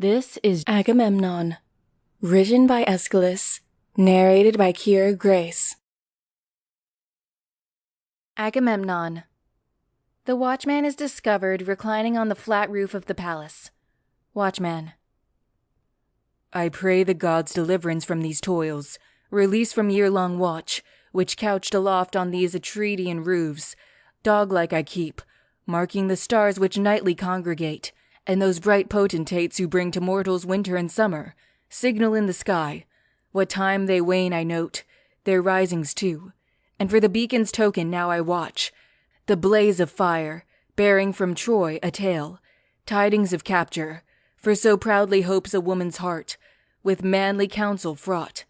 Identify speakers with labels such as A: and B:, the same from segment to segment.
A: This is Agamemnon, written by Aeschylus, narrated by Kira Grace. Agamemnon. The watchman is discovered reclining on the flat roof of the palace. Watchman. I pray the gods deliverance from these toils, release from year-long watch, which couched aloft on these Atridian roofs, dog-like I keep, marking the stars which nightly congregate, and those bright potentates who bring to mortals winter and summer, signal in the sky. What time they wane I note, their risings too, and for the beacon's token now I watch, the blaze of fire, bearing from Troy a tale, tidings of capture, for so proudly hopes a woman's heart, with manly counsel fraught,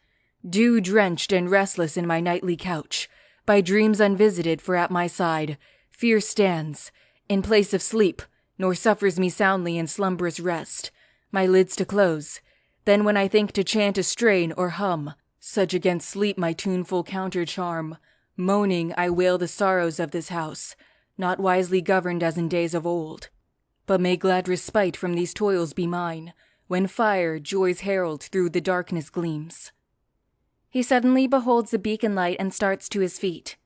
A: dew-drenched and restless in my nightly couch, by dreams unvisited, for at my side, fear stands, in place of sleep, nor suffers me soundly in slumberous rest, my lids to close. Then when I think to chant a strain or hum, such against sleep my tuneful counter-charm, moaning I wail the sorrows of this house, not wisely governed as in days of old. But may glad respite from these toils be mine, when fire, joy's herald, through the darkness gleams. He suddenly beholds the beacon light and starts to his feet.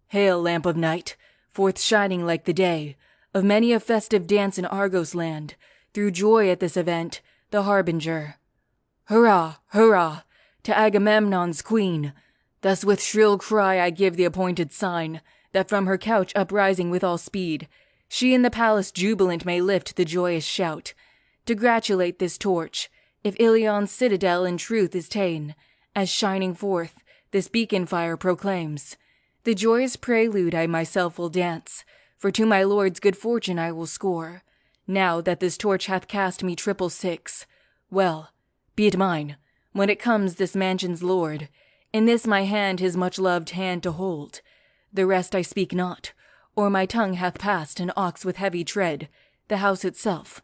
A: Hail, lamp of night, forth shining like the day, of many a festive dance in Argos land, through joy at this event, the harbinger. Hurrah, hurrah, to Agamemnon's queen! Thus with shrill cry I give the appointed sign, that from her couch uprising with all speed, she in the palace jubilant may lift the joyous shout, to gratulate this torch, if Ilion's citadel in truth is ta'en, as shining forth, this beacon fire proclaims. The joyous prelude I myself will dance, for to my lord's good fortune I will score, now that this torch hath cast me 666. Well, be it mine, when it comes this mansion's lord, in this my hand his much-loved hand to hold. The rest I speak not, or my tongue hath passed an ox with heavy tread. The house itself,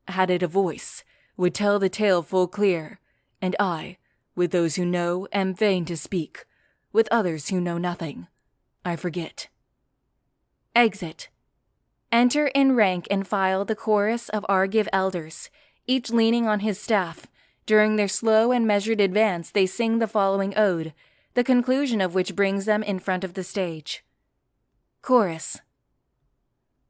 A: had it a voice, would tell the tale full clear, and I, with those who know, am fain to speak, with others who know nothing, I forget. Exit. Enter in rank and file the chorus of Argive elders, each leaning on his staff. During their slow and measured advance they sing the following ode, the conclusion of which brings them in front of the stage. Chorus.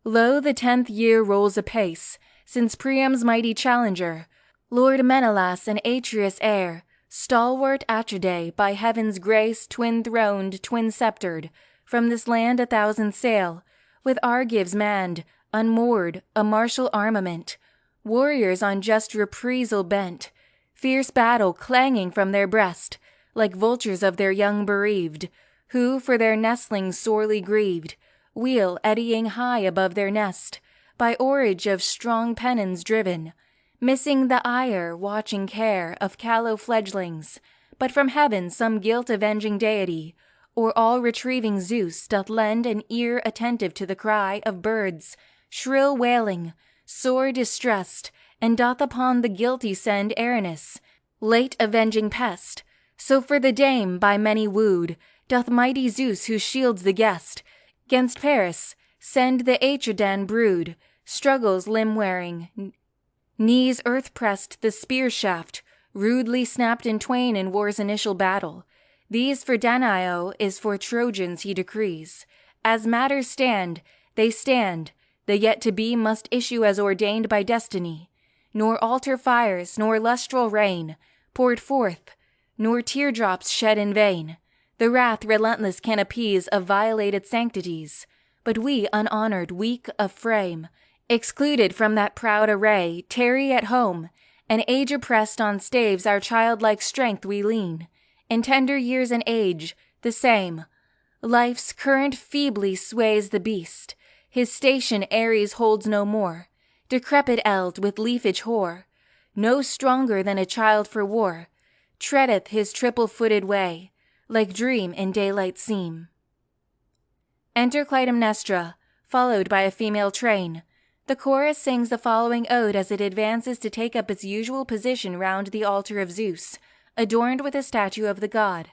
A: Lo, the 10th year rolls apace, since Priam's mighty challenger, Lord Menelaus and Atreus' heir, stalwart Atridae, by heaven's grace twin-throned, twin-sceptered, from this land 1,000 sail, with Argives manned, unmoored, a martial armament, warriors on just reprisal bent, fierce battle clanging from their breast, like vultures of their young bereaved, who, for their nestlings sorely grieved, wheel eddying high above their nest, by oarage of strong pennons driven, missing the ire, watching care of callow fledglings, but from heaven some guilt-avenging deity, or all-retrieving Zeus, doth lend an ear attentive to the cry of birds, shrill wailing, sore distressed, and doth upon the guilty send Erinus, late avenging pest. So for the dame by many wooed, doth mighty Zeus, who shields the guest, 'gainst Paris send the Atridan brood, struggles limb-wearing, knees earth-pressed the spear-shaft, rudely snapped in twain in war's initial battle. These for Danaio is for Trojans he decrees. As matters stand, the yet-to-be must issue as ordained by destiny, nor altar fires, nor lustral rain, poured forth, nor teardrops shed in vain, the wrath relentless can appease of violated sanctities. But we, unhonored, weak of frame, excluded from that proud array, tarry at home, and age-oppressed on staves our childlike strength we lean. In tender years and age, the same. Life's current feebly sways the beast. His station Ares holds no more. Decrepit eld with leafage hoar, no stronger than a child for war, treadeth his triple-footed way, like dream in daylight seem. Enter Clytemnestra, followed by a female train. The chorus sings the following ode as it advances to take up its usual position round the altar of Zeus, adorned with a statue of the god.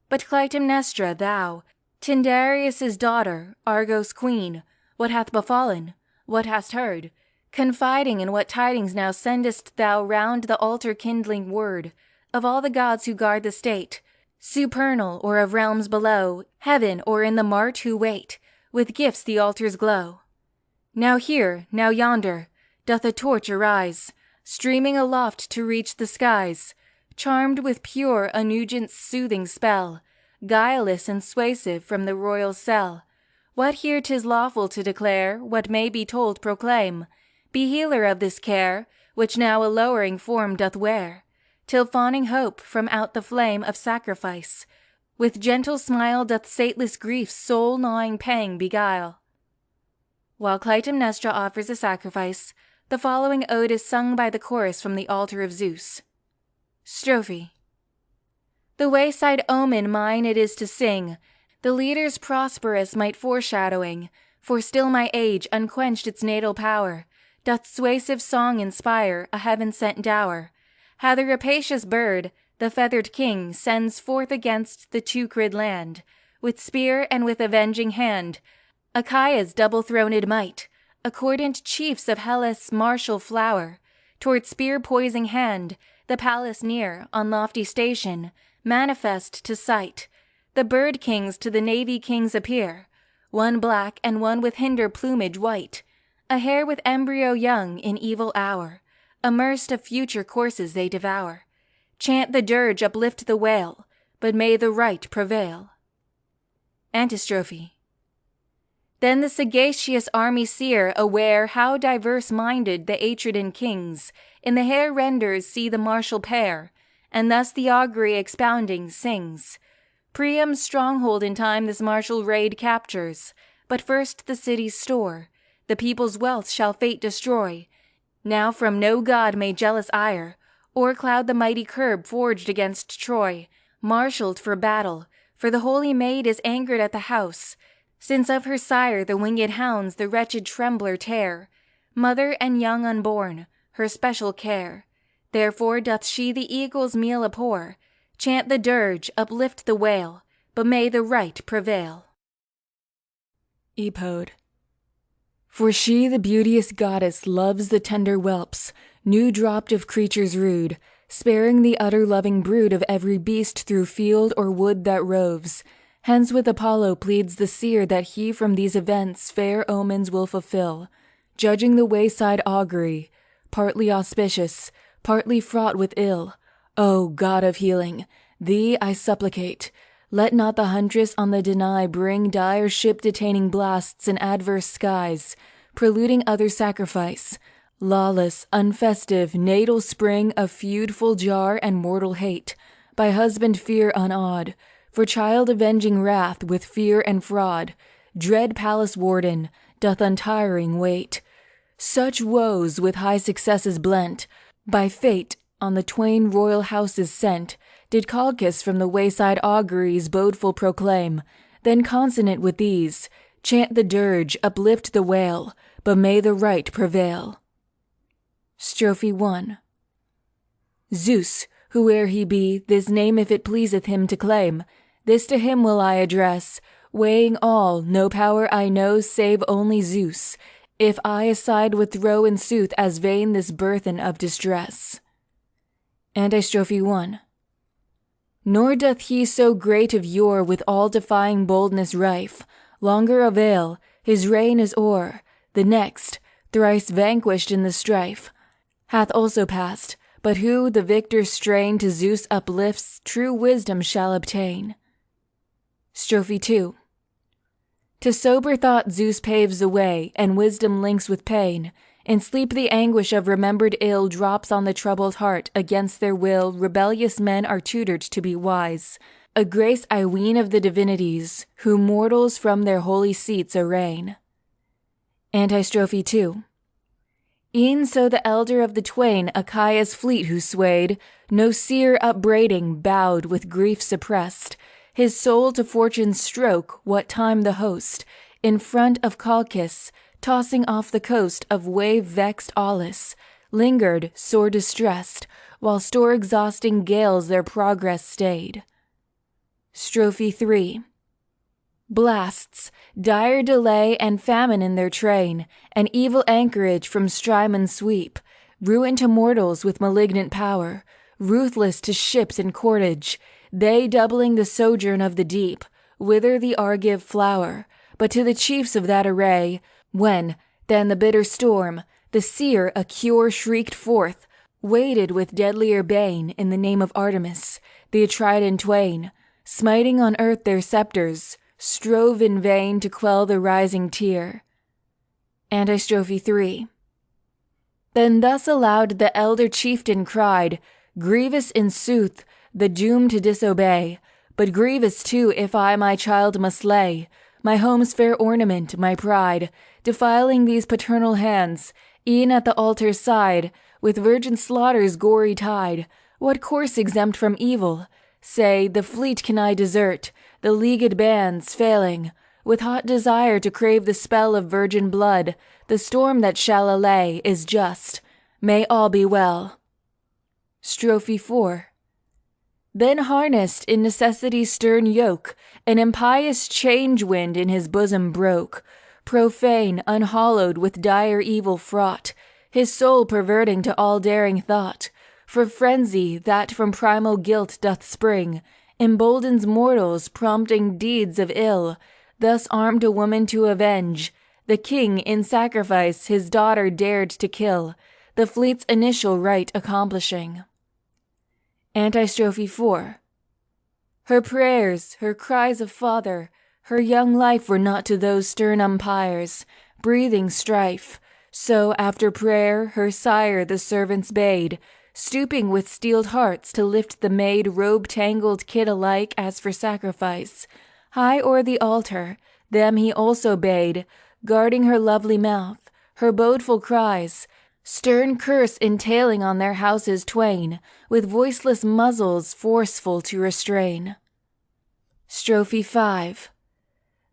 A: But Clytemnestra, thou, Tyndareus' daughter, Argos' queen, what hath befallen? What hast heard? confiding in what tidings now sendest thou round the altar-kindling word of all the gods who guard the state, supernal or of realms below, heaven or in the mart who wait, with gifts the altars glow. Now here, now yonder, doth a torch arise, streaming aloft to reach the skies, charmed with pure Onugent's soothing spell, guileless and suasive from the royal cell. What here 'tis lawful to declare, what may be told proclaim, be healer of this care, which now a lowering form doth wear, till fawning hope from out the flame of sacrifice, with gentle smile doth sateless grief's soul-gnawing pang beguile. While Clytemnestra offers a sacrifice, the following ode is sung by the chorus from the altar of Zeus. Strophe. The wayside omen mine it is to sing, the leader's prosperous might foreshadowing, for still my age, unquenched its natal power, doth suasive song inspire, a heaven-sent dower. How the rapacious bird, the feathered king, sends forth against the Teucrid land, with spear and with avenging hand, Achaea's double-throned might, accordant chiefs of Hellas' martial flower, toward spear-poising hand, the palace near, on lofty station, manifest to sight. The bird kings to the navy kings appear, one black and one with hinder plumage white, a hare with embryo young in evil hour, immersed of future courses they devour. Chant the dirge, uplift the wail, but may the right prevail. Antistrophe. Then the sagacious army seer, aware how diverse-minded the Atridan kings, in the hare renders see the martial pair, and thus the augury expounding sings. Priam's stronghold in time this martial raid captures, but first the city's store, the people's wealth shall fate destroy. Now from no god may jealous ire, or cloud the mighty curb forged against Troy, marshalled for battle, for the holy maid is angered at the house, since of her sire the winged hounds the wretched trembler tear, mother and young unborn, her special care. Therefore doth she the eagle's meal abhor, chant the dirge, uplift the wail, but may the right prevail. Epode. For she, the beauteous goddess, loves the tender whelps, new-dropped of creatures rude, sparing the utter loving brood of every beast through field or wood that roves. Hence with Apollo pleads the seer that he from these events fair omens will fulfill, judging the wayside augury, partly auspicious, partly fraught with ill. O God of healing, thee I supplicate, let not the huntress on the Danae bring dire ship-detaining blasts in adverse skies, preluding other sacrifice, lawless, unfestive, natal spring of feud full jar and mortal hate, by husband fear unawed, for child-avenging wrath with fear and fraud, dread palace warden, doth untiring wait. Such woes with high successes blent, by fate on the twain royal houses sent, did Calchas from the wayside auguries bodeful proclaim, then consonant with these, chant the dirge, uplift the wail, but may the right prevail. Strophe 1. Zeus, whoe'er he be, this name if it pleaseth him to claim, this to him will I address, weighing all, no power I know save only Zeus, if I aside withrow in sooth as vain this burthen of distress. Antistrophe 1. Nor doth he so great of yore with all-defying boldness rife, longer avail, his reign is o'er, the next, thrice vanquished in the strife, hath also passed, but who the victor's strain to Zeus uplifts, true wisdom shall obtain. Strophe 2. To sober thought Zeus paves the way, and wisdom links with pain. In sleep the anguish of remembered ill drops on the troubled heart, against their will rebellious men are tutored to be wise. A grace I ween of the divinities, who mortals from their holy seats arraign. Antistrophe 2. E'en so the elder of the twain, Achaea's fleet who swayed, no seer upbraiding, bowed with grief suppressed, his soul to fortune's stroke, what time the host, in front of Calchas, tossing off the coast of wave-vexed Aulis, lingered, sore distressed, while store-exhausting gales their progress stayed. Strophe 3. Blasts, dire delay and famine in their train, an evil anchorage from Strymon sweep, ruin to mortals with malignant power, ruthless to ships and cordage, they doubling the sojourn of the deep, wither the Argive flower. But to the chiefs of that array, when, than the bitter storm, the seer a cure shrieked forth, weighted with deadlier bane in the name of Artemis, the Atridan twain, smiting on earth their scepters, strove in vain to quell the rising tear. Antistrophe 3. Then thus aloud the elder chieftain cried, grievous in sooth the doom to disobey, but grievous too if I my child must slay, my home's fair ornament, my pride, defiling these paternal hands, e'en at the altar's side, with virgin slaughter's gory tide. What course exempt from evil? Say, the fleet can I desert, the leagued bands, failing, with hot desire to crave the spell of virgin blood, the storm that shall allay is just. May all be well. Strophe 4. Then harnessed in necessity's stern yoke, an impious change-wind in his bosom broke, profane, unhallowed, with dire evil fraught, his soul perverting to all daring thought. For frenzy that from primal guilt doth spring, emboldens mortals, prompting deeds of ill, thus armed a woman to avenge. The king in sacrifice his daughter dared to kill, the fleet's initial rite accomplishing. Antistrophe 4. Her prayers, her cries of father, her young life were not to those stern umpires, breathing strife. So after prayer her sire the servants bade, stooping with steeled hearts to lift the maid robe-tangled kid alike as for sacrifice. High o'er the altar, them he also bade, guarding her lovely mouth, her bodeful cries, stern curse entailing on their houses twain, with voiceless muzzles forceful to restrain. Strophe 5.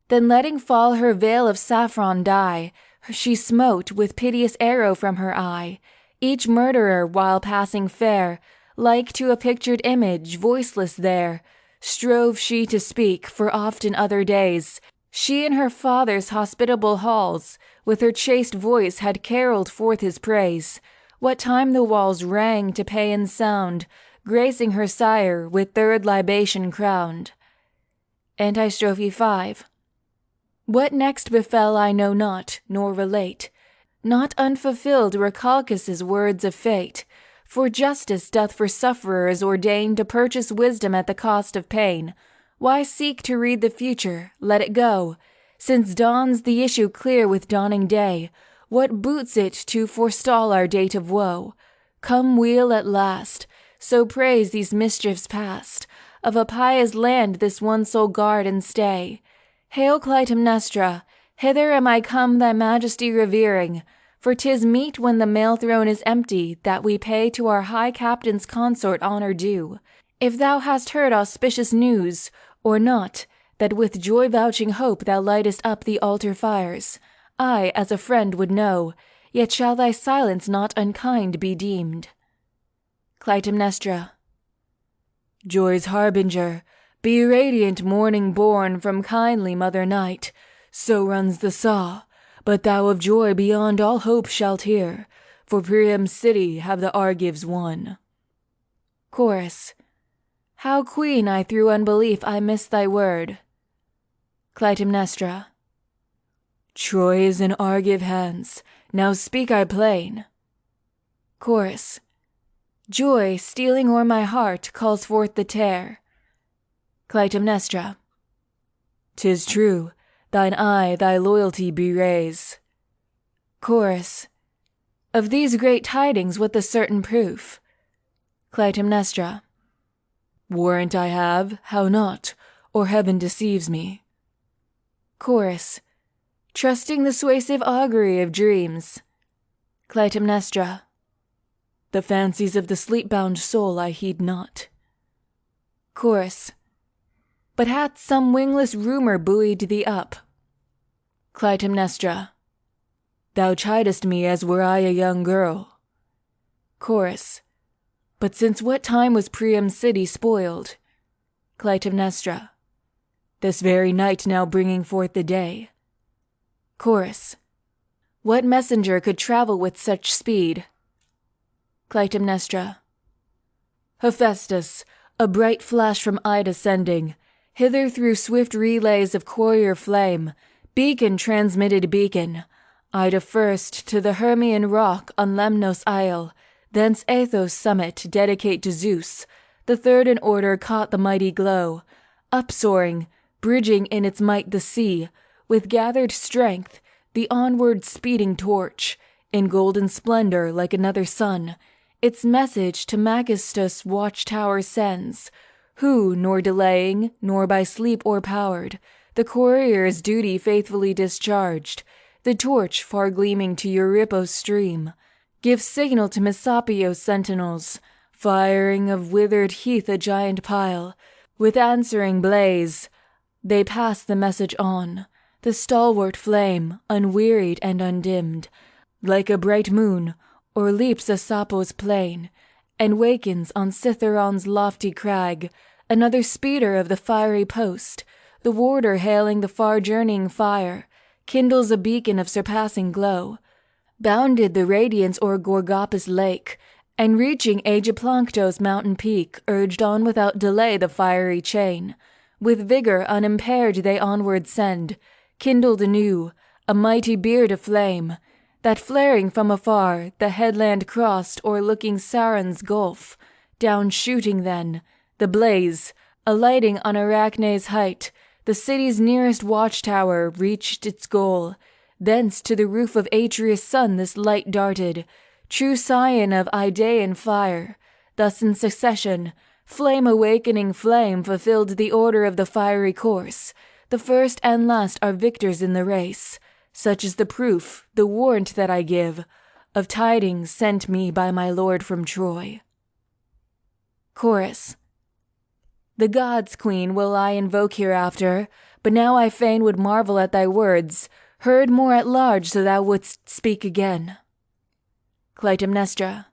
A: Then letting fall her veil of saffron dye, she smote with piteous arrow from her eye, each murderer while passing fair, like to a pictured image, voiceless there, strove she to speak, for oft in other days, she in her father's hospitable halls, with her chaste voice had caroled forth his praise, what time the walls rang to paean sound, gracing her sire with third libation crowned. Antistrophe 5. What next befell I know not, nor relate. Not unfulfilled were Calchas' words of fate, for justice doth for sufferers ordain to purchase wisdom at the cost of pain. Why seek to read the future? Let it go. Since dawns the issue clear with dawning day, what boots it to forestall our date of woe? Come weal at last, so praise these mischiefs past, of a pious land this one sole guard and stay. Hail Clytemnestra, hither am I come thy majesty revering, for 'tis meet when the mail throne is empty that we pay to our high captain's consort honor due. If thou hast heard auspicious news, or not, that with joy-vouching hope thou lightest up the altar fires, I as a friend would know, yet shall thy silence not unkind be deemed. Clytemnestra. Joy's harbinger, be radiant morning born from kindly mother night, so runs the saw, but thou of joy beyond all hope shalt hear, for Priam's city have the Argives won. Chorus. How, queen, I through unbelief I missed thy word. Clytemnestra. Troy is in Argive hands, now speak I plain. Chorus. Joy, stealing o'er my heart, calls forth the tare. Clytemnestra. 'Tis true, thine eye thy loyalty bewrays. Chorus. Of these great tidings what the certain proof? Clytemnestra. Warrant I have, how not, or heaven deceives me. Chorus. Trusting the suasive augury of dreams. Clytemnestra. The fancies of the sleep-bound soul I heed not. Chorus. But hath some wingless rumour buoyed thee up? Clytemnestra. Thou chidest me as were I a young girl. Chorus. But since what time was Priam's city spoiled? Clytemnestra. this very night now bringing forth the day. Chorus. What messenger could travel with such speed? Clytemnestra. Hephaestus, a bright flash from Ida sending, hither through swift relays of courier flame, beacon transmitted beacon, Ida first to the Hermian rock on Lemnos isle, thence Athos' summit dedicate to Zeus, the third in order caught the mighty glow, upsoaring, bridging in its might the sea, with gathered strength, the onward speeding torch, in golden splendor like another sun, its message to Magistus' watchtower sends, who, nor delaying, nor by sleep o'erpowered, the courier's duty faithfully discharged, the torch far gleaming to Euripus' stream, gives signal to Messapio's sentinels, firing of withered heath a giant pile, with answering blaze, they pass the message on, the stalwart flame, unwearied and undimmed, like a bright moon, o'erleaps Assapo's plain, and wakens on Cithaeron's lofty crag, another speeder of the fiery post, the warder hailing the far journeying fire, kindles a beacon of surpassing glow, bounded the radiance o'er Gorgopis lake, and reaching Aegyplanctos mountain peak, urged on without delay the fiery chain. With vigor unimpaired they onward send, kindled anew, a mighty beard aflame, that flaring from afar, the headland crossed o'erlooking Saron's gulf, down shooting then, the blaze, alighting on Arachne's height, the city's nearest watchtower reached its goal. Thence to the roof of Atreus' son this light darted, true scion of Idaean fire. Thus in succession, flame awakening flame fulfilled the order of the fiery course. The first and last are victors in the race. Such is the proof, the warrant that I give, of tidings sent me by my lord from Troy. Chorus. The gods, queen, will I invoke hereafter, but now I fain would marvel at thy words, heard more at large so thou wouldst speak again. Clytemnestra.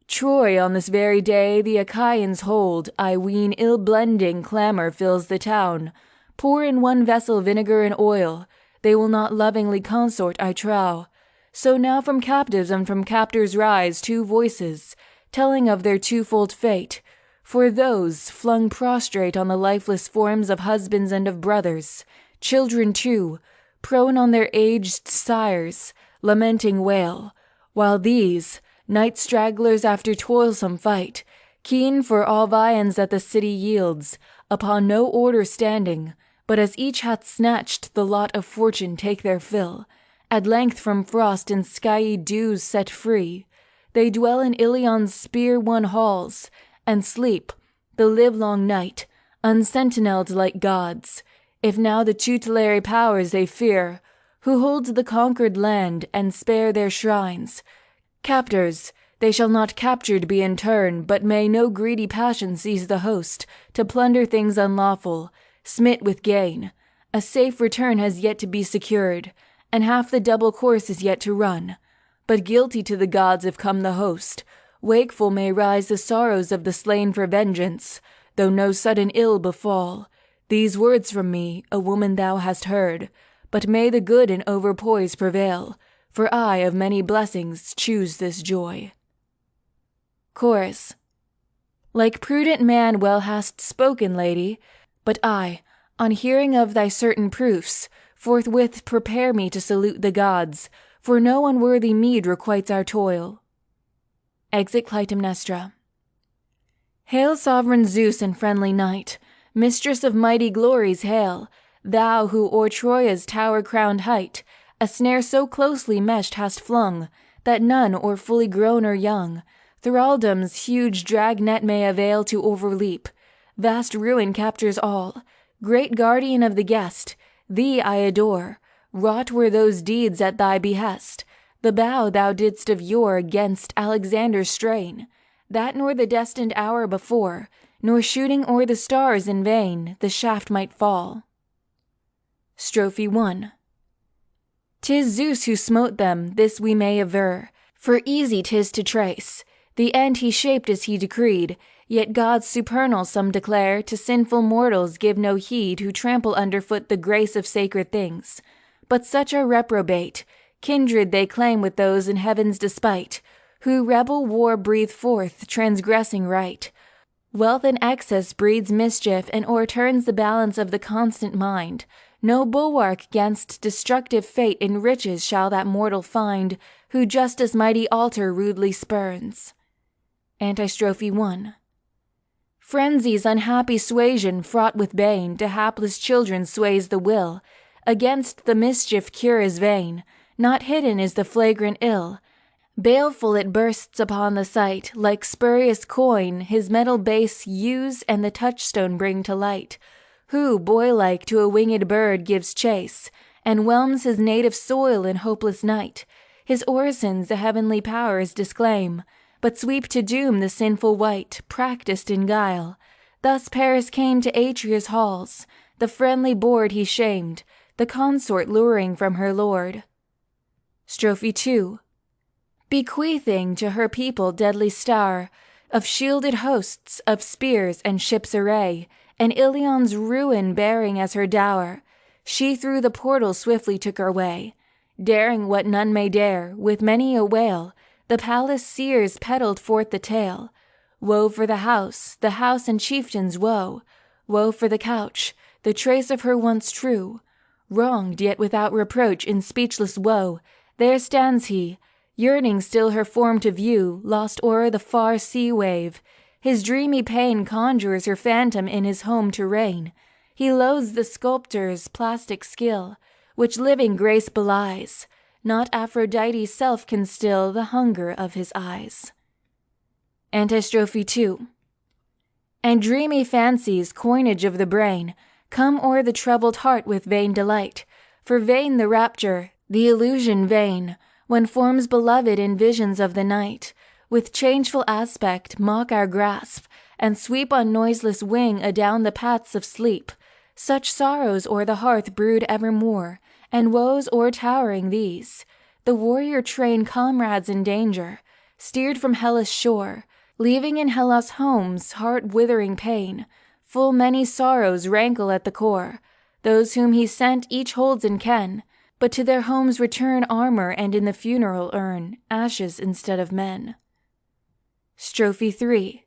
A: Troy on this very day the Achaeans hold, I ween ill-blending clamour fills the town. Pour in one vessel vinegar and oil, they will not lovingly consort, I trow. So now from captives and from captors rise two voices, telling of their twofold fate, for those flung prostrate on the lifeless forms of husbands and of brothers, children too, prone on their aged sires, lamenting wail, while these, night stragglers after toilsome fight, keen for all viands that the city yields, upon no order standing, but as each hath snatched the lot of fortune take their fill, at length from frost and skiey dews set free, they dwell in Ilion's spear-won halls, and sleep, the livelong night, unsentineled like gods, if now the tutelary powers they fear, who hold the conquered land and spare their shrines. Captors, they shall not captured be in turn, but may no greedy passion seize the host, to plunder things unlawful, smit with gain. A safe return has yet to be secured, and half the double course is yet to run. But guilty to the gods if come the host, wakeful may rise the sorrows of the slain for vengeance, though no sudden ill befall. These words from me, a woman thou hast heard, but may the good in overpoise prevail, for I of many blessings choose this joy. Chorus. Like prudent man well hast spoken, lady, but I, on hearing of thy certain proofs, forthwith prepare me to salute the gods, for no unworthy meed requites our toil. Exit Clytemnestra. Hail, sovereign Zeus and friendly night, mistress of mighty glories, hail, thou who o'er Troia's tower-crowned height a snare so closely meshed hast flung, that none, or fully grown or young, thraldom's huge drag-net may avail to overleap. Vast ruin captures all. Great guardian of the guest, thee I adore. Wrought were those deeds at thy behest, the bow thou didst of yore against Alexander's strain, that nor the destined hour before, nor shooting o'er the stars in vain, the shaft might fall. Strophe 1. 'Tis Zeus who smote them, this we may aver, for easy 'tis to trace. The end he shaped as he decreed, Yet gods supernal some declare, to sinful mortals give no heed who trample underfoot the grace of sacred things. But such are reprobate, kindred they claim with those in heaven's despite, who rebel war breathe forth, transgressing right. Wealth in excess breeds mischief and o'erturns the balance of the constant mind. No bulwark 'gainst destructive fate in riches shall that mortal find, who justice mighty altar rudely spurns. Antistrophe 1. Frenzy's unhappy suasion, fraught with bane, to hapless children sways the will. Against the mischief cure is vain, not hidden is the flagrant ill. Baleful it bursts upon the sight, like spurious coin, his metal base use and the touchstone bring to light. Who, boy-like, to a winged bird gives chase, and whelms his native soil in hopeless night. His orisons the heavenly powers disclaim, but sweep to doom the sinful wight, practised in guile. Thus Paris came to Atreus' halls, the friendly board he shamed, the consort luring from her lord. Strophe 2. Bequeathing to her people deadly star, of shielded hosts, of spears and ships' array, and Ilion's ruin bearing as her dower, she through the portal swiftly took her way. Daring what none may dare, with many a wail, the palace seers peddled forth the tale. Woe for the house and chieftain's woe. Woe for the couch, the trace of her once true. Wronged yet without reproach in speechless woe, there stands he, yearning still her form to view, lost o'er the far sea wave. His dreamy pain conjures her phantom in his home to reign. He loathes the sculptor's plastic skill, which living grace belies. Not Aphrodite's self can still the hunger of his eyes. Antistrophe 2. And dreamy fancies, coinage of the brain, come o'er the troubled heart with vain delight. For vain the rapture, the illusion vain, when forms beloved in visions of the night, with changeful aspect mock our grasp, and sweep on noiseless wing adown the paths of sleep. Such sorrows o'er the hearth brood evermore, and woes o'ertowering these. The warrior train comrades in danger, steered from Hellas' shore, leaving in Hellas' homes heart-withering pain. Full many sorrows rankle at the core. Those whom he sent each holds in ken, but to their homes return armor and in the funeral urn ashes instead of men. Strophe 3.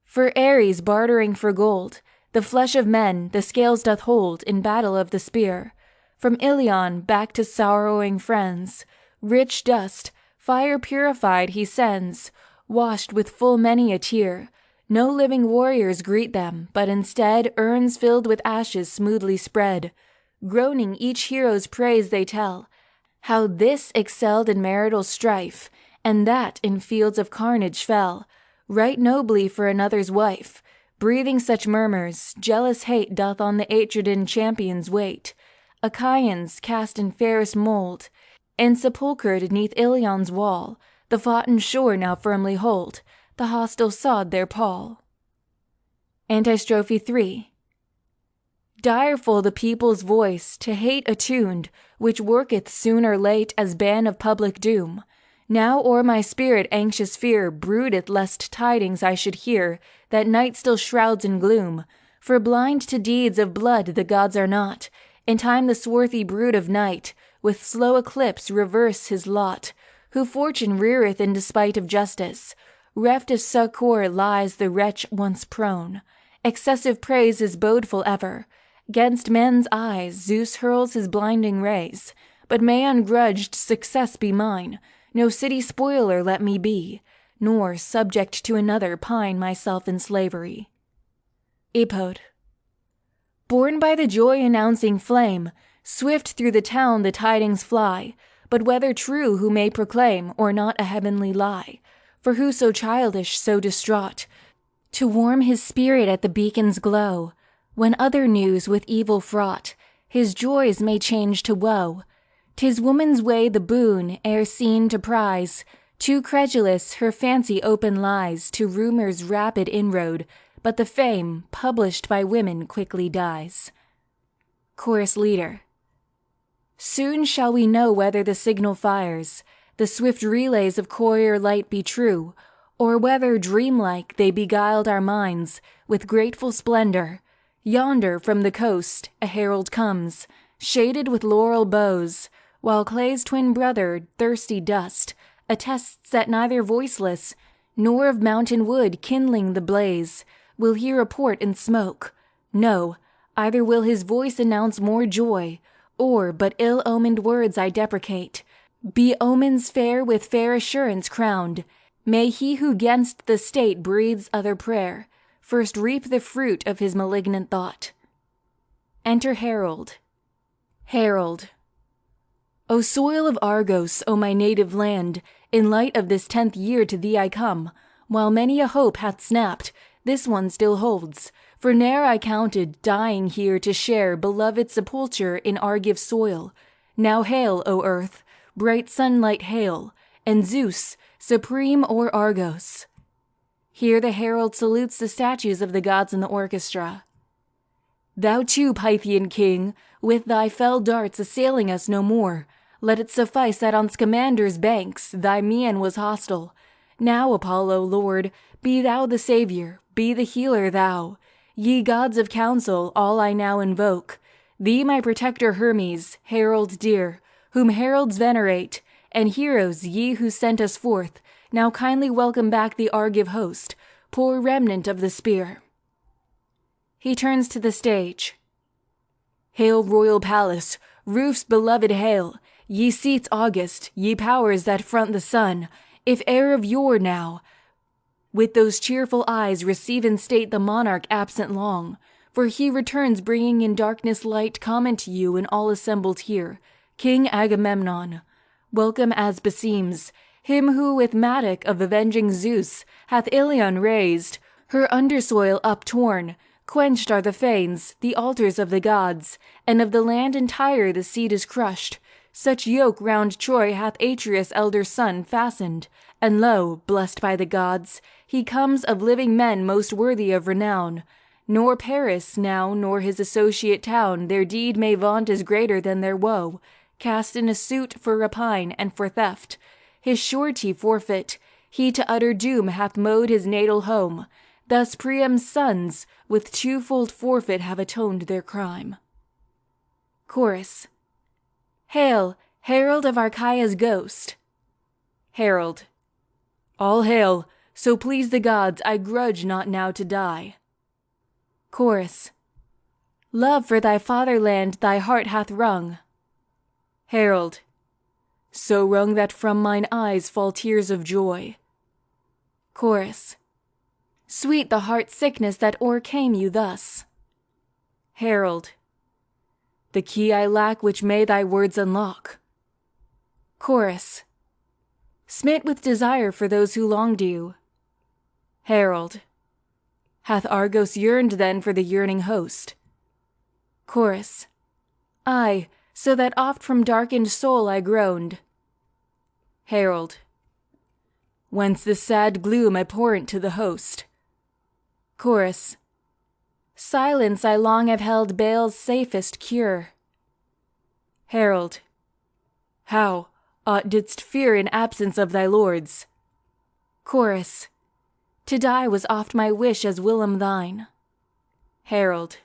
A: For Ares bartering for gold, the flesh of men the scales doth hold in battle of the spear. From Ilion back to sorrowing friends, rich dust, fire purified he sends, washed with full many a tear. No living warriors greet them, but instead urns filled with ashes smoothly spread. Groaning each hero's praise they tell, how this excelled in marital strife, and that in fields of carnage fell, right nobly for another's wife. Breathing such murmurs, jealous hate doth on the Atridan champions wait. Achaeans cast in fairest mold, and sepulchred 'neath Ilion's wall, the foughten shore now firmly hold, the hostile sod their pall. Antistrophe 3. Direful the people's voice, to hate attuned, which worketh soon or late as ban of public doom. Now o'er my spirit anxious fear broodeth lest tidings I should hear that night still shrouds in gloom. For blind to deeds of blood the gods are not. In time the swarthy brood of night with slow eclipse reverse his lot, who fortune reareth in despite of justice. Reft of succour lies the wretch once prone. Excessive praise is bodeful ever. 'Gainst men's eyes Zeus hurls his blinding rays. But may ungrudged success be mine. No city spoiler let me be, nor subject to another pine myself in slavery. Epode. Borne by the joy-announcing flame, swift through the town the tidings fly, but whether true who may proclaim, or not a heavenly lie. For who so childish, so distraught, to warm his spirit at the beacon's glow, when other news with evil fraught, his joys may change to woe. 'Tis woman's way the boon, ere seen to prize, too credulous her fancy open lies to rumor's rapid inroad, but the fame, published by women, quickly dies. Chorus Leader. Soon shall we know whether the signal fires, the swift relays of courier light be true, or whether dreamlike they beguiled our minds with grateful splendor. Yonder from the coast a herald comes, shaded with laurel boughs, while Clay's twin brother, thirsty dust, attests that neither voiceless, nor of mountain wood kindling the blaze, will he report in smoke. No, either will his voice announce more joy, or but ill-omened words I deprecate. Be omens fair with fair assurance crowned. May he who 'gainst the state breathes other prayer, first reap the fruit of his malignant thought. Enter Herald. Herald. O soil of Argos, O my native land, in light of this 10th year to thee I come, while many a hope hath snapped, this one still holds, for ne'er I counted dying here to share beloved sepulture in Argive soil. Now hail, O earth, bright sunlight hail, and Zeus, supreme o'er Argos. Here the herald salutes the statues of the gods in the orchestra. Thou too, Pythian king, with thy fell darts assailing us no more, let it suffice that on Scamander's banks thy mien was hostile. Now, Apollo, Lord, be thou the saviour, be the healer thou. Ye gods of counsel, all I now invoke. Thee, my protector Hermes, herald dear, whom heralds venerate, and heroes, ye who sent us forth, now kindly welcome back the Argive host, poor remnant of the spear. He turns to the stage. Hail, royal palace, roofs beloved hail, ye seats august, ye powers that front the sun, if heir of yore now, with those cheerful eyes receive in state the monarch absent long, for he returns bringing in darkness light common to you and all assembled here, King Agamemnon. Welcome as beseems, him who with mattock of avenging Zeus hath Ilion raised, her undersoil uptorn, quenched are the fanes, the altars of the gods, and of the land entire the seed is crushed. Such yoke round Troy hath Atreus' elder son fastened, and lo, blessed by the gods, he comes of living men most worthy of renown. Nor Paris now, nor his associate town, their deed may vaunt as greater than their woe, cast in a suit for rapine and for theft. His surety forfeit, he to utter doom hath mowed his natal home. Thus Priam's sons with twofold forfeit have atoned their crime. Chorus. Hail, herald of Archaea's ghost. Herald. All hail, so please the gods, I grudge not now to die. Chorus. Love for thy fatherland thy heart hath wrung. Herald. So wrung that from mine eyes fall tears of joy. Chorus. Sweet the heart sickness that o'ercame you thus. Herald. The key I lack which may thy words unlock. Chorus. Smit with desire for those who longed you. Herald. Hath Argos yearned then for the yearning host? Chorus. Aye, so that oft from darkened soul I groaned. Herald. Whence this sad gloom abhorrent to the host? Chorus. Silence I long have held Baal's safest cure. Herald. How, aught didst fear in absence of thy lords? Chorus. To die was oft my wish as whilom thine. Herald.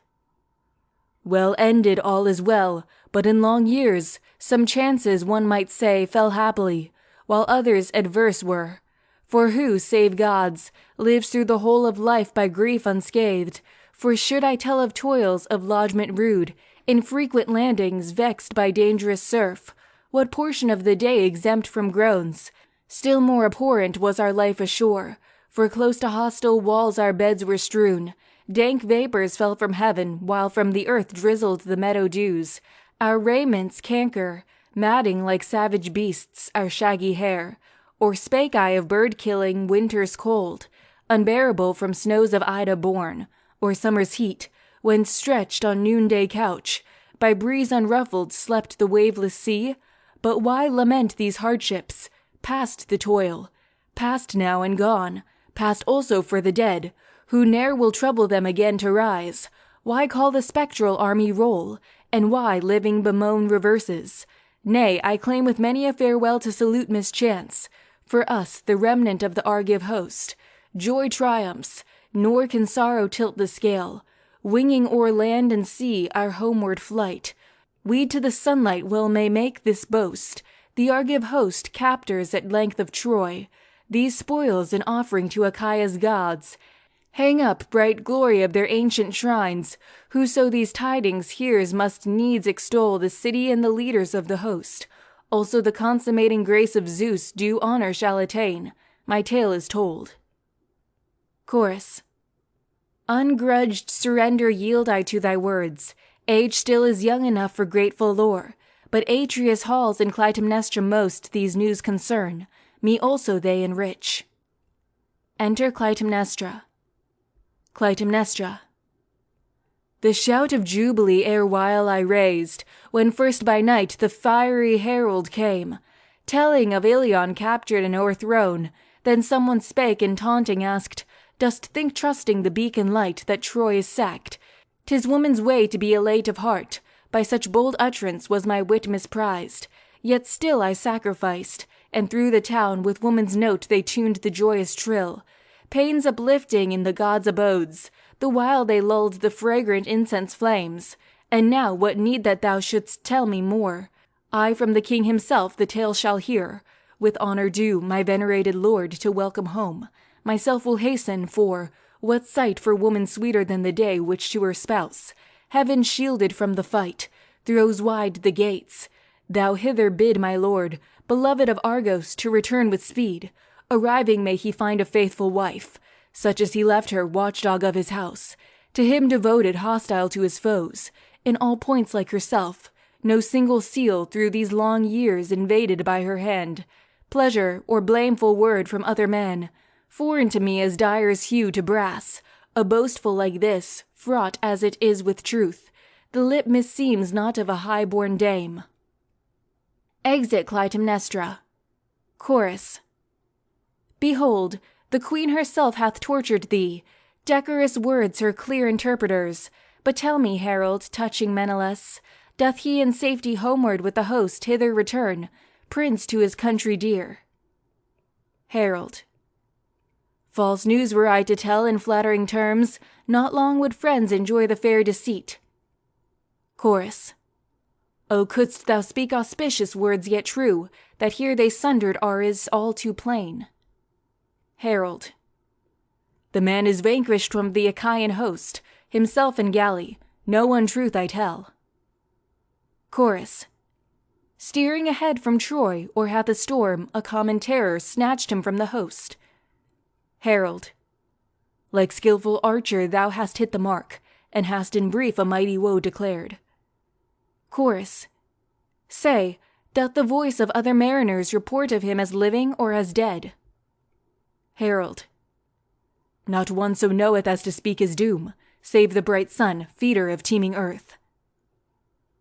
A: Well ended all is well, but in long years, some chances one might say fell happily, while others adverse were. For who, save gods, lives through the whole of life by grief unscathed? For should I tell of toils of lodgment rude, infrequent landings vexed by dangerous surf, what portion of the day exempt from groans? Still more abhorrent was our life ashore, for close to hostile walls our beds were strewn. Dank vapors fell from heaven, while from the earth drizzled the meadow dews. Our raiments canker, matting like savage beasts our shaggy hair. Or spake I of bird-killing winter's cold, unbearable from snows of Ida born, or summer's heat, when stretched on noonday couch, by breeze unruffled slept the waveless sea? But why lament these hardships? Past the toil, past now and gone, past also for the dead, who ne'er will trouble them again to rise. Why call the spectral army roll, and why living bemoan reverses? Nay, I claim with many a farewell to salute mischance, For us, the remnant of the Argive host, joy triumphs, nor can sorrow tilt the scale. Winging o'er land and sea our homeward flight, we to the sunlight well may make this boast. The Argive host, captors at length of Troy, these spoils an offering to Achaea's gods. Hang up bright glory of their ancient shrines. Whoso these tidings hears must needs extol the city and the leaders of the host. Also the consummating grace of Zeus due honor shall attain. My tale is told. Chorus. Ungrudged surrender yield I to thy words. Age still is young enough for grateful lore. But Atreus' halls and Clytemnestra most these news concern. Me also they enrich. Enter Clytemnestra. Clytemnestra. The shout of jubilee erewhile I raised, when first by night the fiery herald came, telling of Ilion captured and o'erthrown. Then someone spake and taunting asked, Dost think trusting the beacon light that Troy is sacked? 'Tis woman's way to be elate of heart. By such bold utterance was my wit misprized. Yet still I sacrificed, and through the town with woman's note they tuned the joyous trill. Pains uplifting in the gods' abodes, the while they lulled the fragrant incense flames. And now what need that thou shouldst tell me more? I from the king himself the tale shall hear. With honor due my venerated lord to welcome home. Myself will hasten, for what sight for woman sweeter than the day which to her spouse, heaven shielded from the fight, throws wide the gates. Thou hither bid my lord, beloved of Argos, to return with speed. Arriving may he find a faithful wife, such as he left her watchdog of his house, to him devoted, hostile to his foes, in all points like herself, no single seal through these long years invaded by her hand, pleasure or blameful word from other men, foreign to me as dyer's hue to brass, a boastful like this, fraught as it is with truth, the lip misseems not of a high-born dame. Exit Clytemnestra. Chorus. Behold, the queen herself hath tortured thee, decorous words her clear interpreters. But tell me, herald, touching Menelaus, doth he in safety homeward with the host hither return, prince to his country dear? Herald. False news were I to tell in flattering terms, not long would friends enjoy the fair deceit. Chorus. O couldst thou speak auspicious words yet true, that here they sundered are is all too plain. Herald. The man is vanquished from the Achaean host, himself in galley, no untruth I tell. Chorus. Steering ahead from Troy, or hath a storm, a common terror, snatched him from the host? Herald. Like skillful archer thou hast hit the mark, and hast in brief a mighty woe declared. Chorus. Say, doth the voice of other mariners report of him as living or as dead? Herald. Not one so knoweth as to speak his doom, save the bright sun, feeder of teeming earth.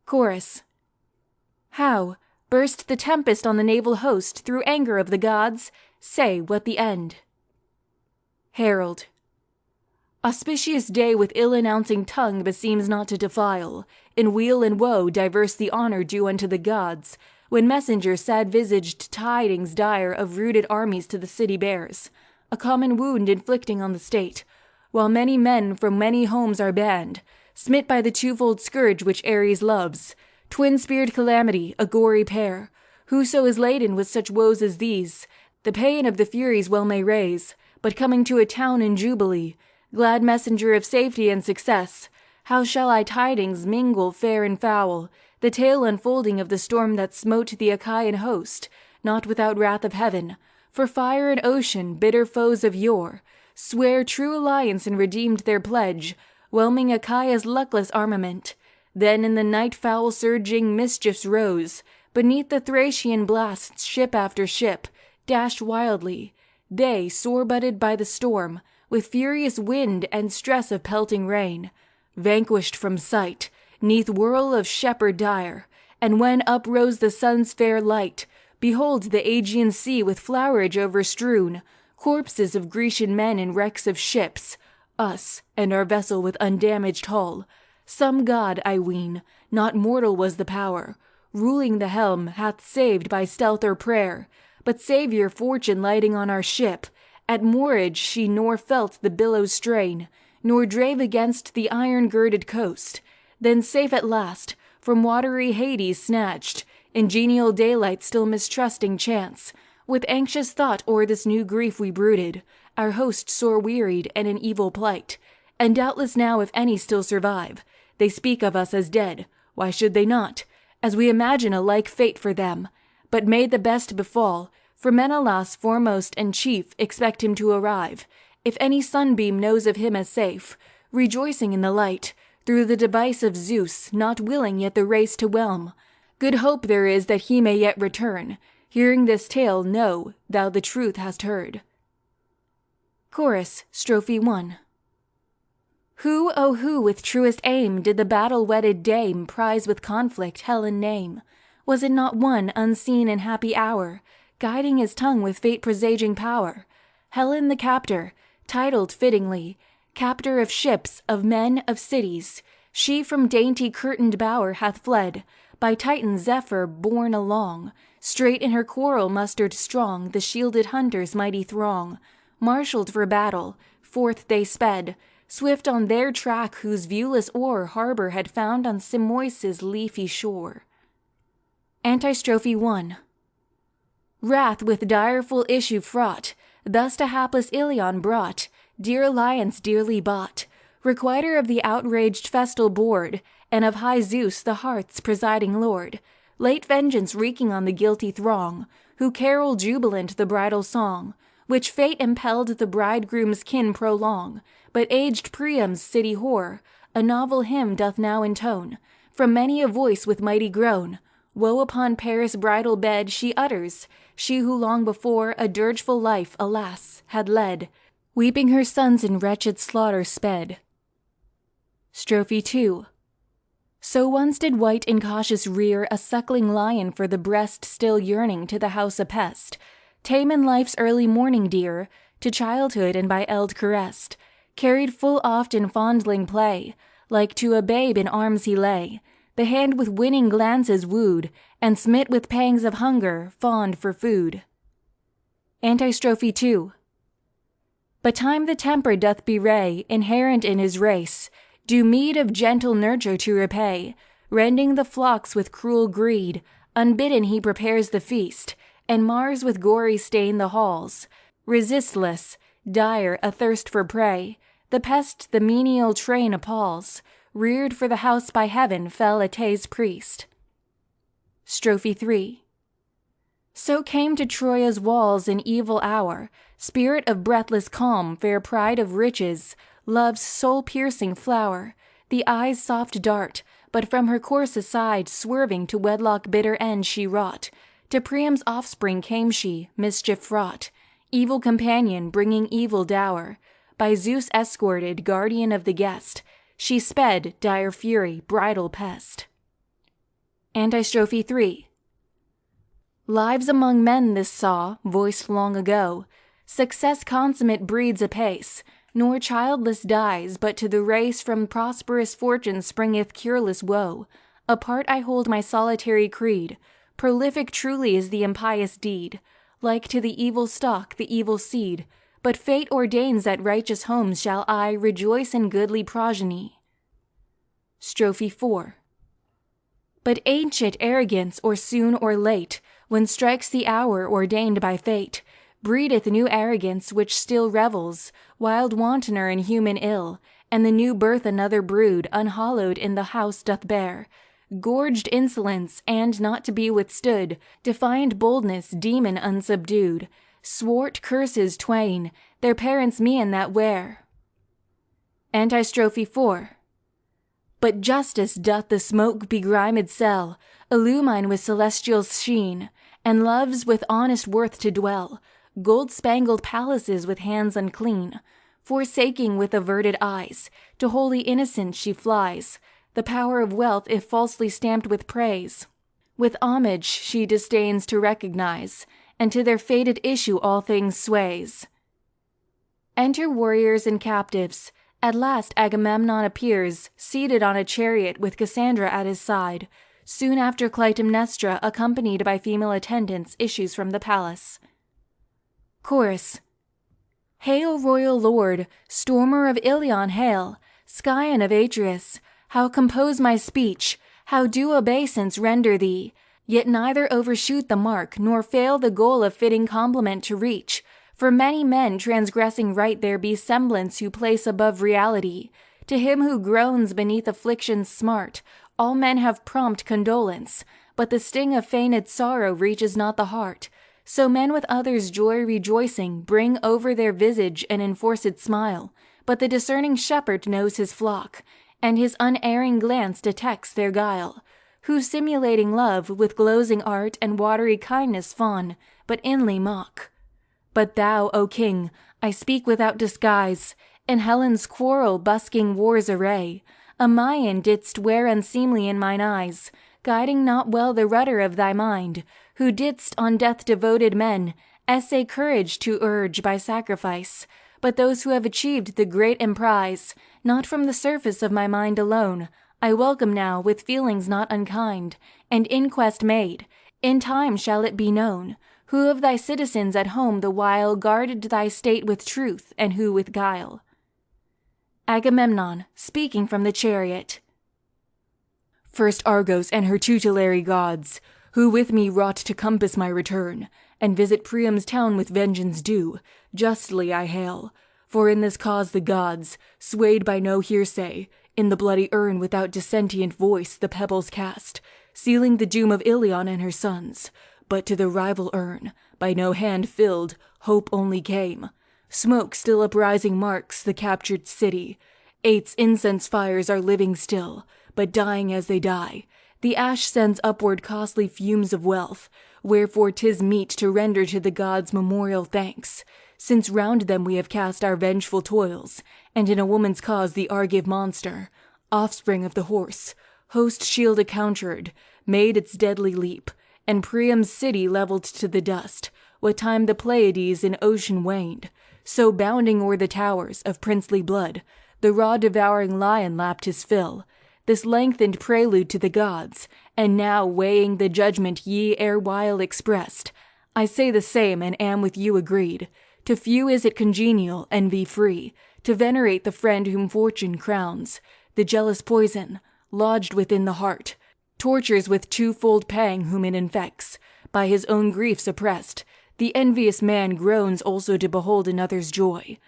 A: Chorus. How burst the tempest on the naval host through anger of the gods? Say what the end. Herald. Auspicious day with ill-announcing tongue beseems not to defile. In weal and woe diverse the honor due unto the gods, when messenger sad-visaged tidings dire of routed armies to the city bears, a common wound inflicting on the state, while many men from many homes are banned, smit by the twofold scourge which Ares loves, twin-speared calamity, a gory pair. Whoso is laden with such woes as these, the pain of the Furies well may raise, but coming to a town in jubilee, glad messenger of safety and success, how shall I tidings mingle fair and foul, the tale unfolding of the storm that smote the Achaean host, not without wrath of heaven, for fire and ocean, bitter foes of yore, swear true alliance and redeemed their pledge, whelming Achaea's luckless armament. Then in the night foul surging mischiefs rose, beneath the Thracian blasts ship after ship, dashed wildly, they sore-butted by the storm, with furious wind and stress of pelting rain, vanquished from sight, 'neath whirl of shepherd dire, and when uprose the sun's fair light, behold the Aegean sea with flowerage overstrewn, corpses of Grecian men and wrecks of ships, us and our vessel with undamaged hull. Some god, I ween, not mortal was the power, ruling the helm, hath saved by stealth or prayer, but saviour fortune lighting on our ship. At moorage she nor felt the billows strain, nor drave against the iron-girded coast. Then safe at last, from watery Hades snatched, in genial daylight still mistrusting chance, with anxious thought o'er this new grief we brooded, our host sore wearied and in evil plight. And doubtless now, if any still survive, they speak of us as dead. Why should they not? As we imagine a like fate for them. But may the best befall, for Menelaus foremost and chief expect him to arrive. If any sunbeam knows of him as safe, rejoicing in the light, through the device of Zeus, not willing yet the race to whelm. Good hope there is that he may yet return. Hearing this tale, know thou the truth hast heard. Chorus, Strophe 1. Who, oh who, with truest aim did the battle-wedded dame prize with conflict Helen name? Was it not one unseen and happy hour, guiding his tongue with fate-presaging power? Helen the captor, titled fittingly, captor of ships, of men, of cities, she from dainty curtained bower hath fled, by Titan Zephyr borne along, straight in her quarrel mustered strong the shielded hunters' mighty throng. Marshalled for battle, forth they sped, swift on their track whose viewless oar harbor had found on Simois' leafy shore. Antistrophe 1. Wrath with direful issue fraught, thus to hapless Ilion brought, dear alliance dearly bought, requiter of the outraged festal board, and of high Zeus the hearth's presiding lord, late vengeance wreaking on the guilty throng, who carol jubilant the bridal song, which fate impelled the bridegroom's kin prolong, but aged Priam's city whore, a novel hymn doth now intone, from many a voice with mighty groan, woe upon Paris' bridal bed she utters, she who long before a dirgeful life, alas, had led, weeping her sons in wretched slaughter sped. Strophe 2. So once did white incautious rear a suckling lion for the breast still yearning to the house a pest, tame in life's early morning dear, to childhood and by eld caressed, carried full oft in fondling play, like to a babe in arms he lay, the hand with winning glances wooed, and smit with pangs of hunger, fond for food. Antistrophe 2. But time the temper doth bewray, inherent in his race, due meed of gentle nurture to repay, rending the flocks with cruel greed, unbidden he prepares the feast, and mars with gory stain the halls, resistless, dire, athirst for prey, the pest the menial train appalls, reared for the house by heaven fell Atea's priest. Strophe 3. So came to Troia's walls in evil hour, spirit of breathless calm, fair pride of riches, love's soul-piercing flower, the eyes soft dart, but from her course aside, swerving to wedlock bitter end she wrought. To Priam's offspring came she, mischief-fraught, evil companion bringing evil dower, by Zeus escorted, guardian of the guest, she sped, dire fury, bridal pest. Antistrophe 3. Lives among men this saw, voiced long ago, success consummate breeds apace, nor childless dies, but to the race from prosperous fortune springeth cureless woe. Apart I hold my solitary creed, prolific truly is the impious deed, like to the evil stock the evil seed, but fate ordains that righteous homes shall I rejoice in goodly progeny. Strophe 4. But ancient arrogance, or soon or late, when strikes the hour ordained by fate, breedeth new arrogance which still revels, wild wantoner in human ill, and the new birth another brood unhallowed in the house doth bear. Gorged insolence, and not to be withstood, defiant boldness, demon unsubdued, swart curses twain, their parents mean that wear. Antistrophe 4. But justice doth the smoke-begrimed cell illumine with celestial sheen, and loves with honest worth to dwell, gold-spangled palaces with hands unclean, forsaking with averted eyes, to holy innocence she flies, the power of wealth if falsely stamped with praise. With homage she disdains to recognize, and to their fated issue all things sways. Enter warriors and captives. At last Agamemnon appears, seated on a chariot with Cassandra at his side, Soon after Clytemnestra, accompanied by female attendants, issues from the palace. Chorus. Hail, royal lord, stormer of Ilion, hail! Scion of Atreus, how compose my speech, how do obeisance render thee, yet neither overshoot the mark, nor fail the goal of fitting compliment to reach. For many men transgressing right there be semblance who place above reality. To him who groans beneath affliction's smart, all men have prompt condolence, but the sting of feigned sorrow reaches not the heart. So men with others' joy rejoicing bring over their visage an enforced smile, but the discerning shepherd knows his flock, and his unerring glance detects their guile. Who simulating love with glozing art and watery kindness fawn, but inly mock. But thou, O king, I speak without disguise, in Helen's quarrel busking war's array, a Mayan didst wear unseemly in mine eyes, guiding not well the rudder of thy mind, who didst on death-devoted men essay courage to urge by sacrifice, but those who have achieved the great emprise, not from the surface of my mind alone, I welcome now with feelings not unkind, and inquest made, in time shall it be known, who of thy citizens at home the while guarded thy state with truth, and who with guile. Agamemnon, speaking from the chariot. First Argos and her tutelary gods, who with me wrought to compass my return, and visit Priam's town with vengeance due, justly I hail. For in this cause the gods, swayed by no hearsay, in the bloody urn without dissentient voice the pebbles cast, sealing the doom of Ilion and her sons. But to the rival urn, by no hand filled, hope only came. Smoke still uprising marks the captured city. Eight's incense fires are living still, but dying as they die. The ash sends upward costly fumes of wealth, wherefore 'tis meet to render to the gods memorial thanks, since round them we have cast our vengeful toils, and in a woman's cause the Argive monster, offspring of the horse, host shield encountered, made its deadly leap, and Priam's city levelled to the dust, what time the Pleiades in ocean waned. So bounding o'er the towers of princely blood, the raw-devouring lion lapped his fill. This lengthened prelude to the gods, and now weighing the judgment ye erewhile expressed, I say the same and am with you agreed. To few is it congenial, envy free, to venerate the friend whom fortune crowns. The jealous poison, lodged within the heart, tortures with twofold pang whom it infects. By his own griefs oppressed, the envious man groans also to behold another's joy.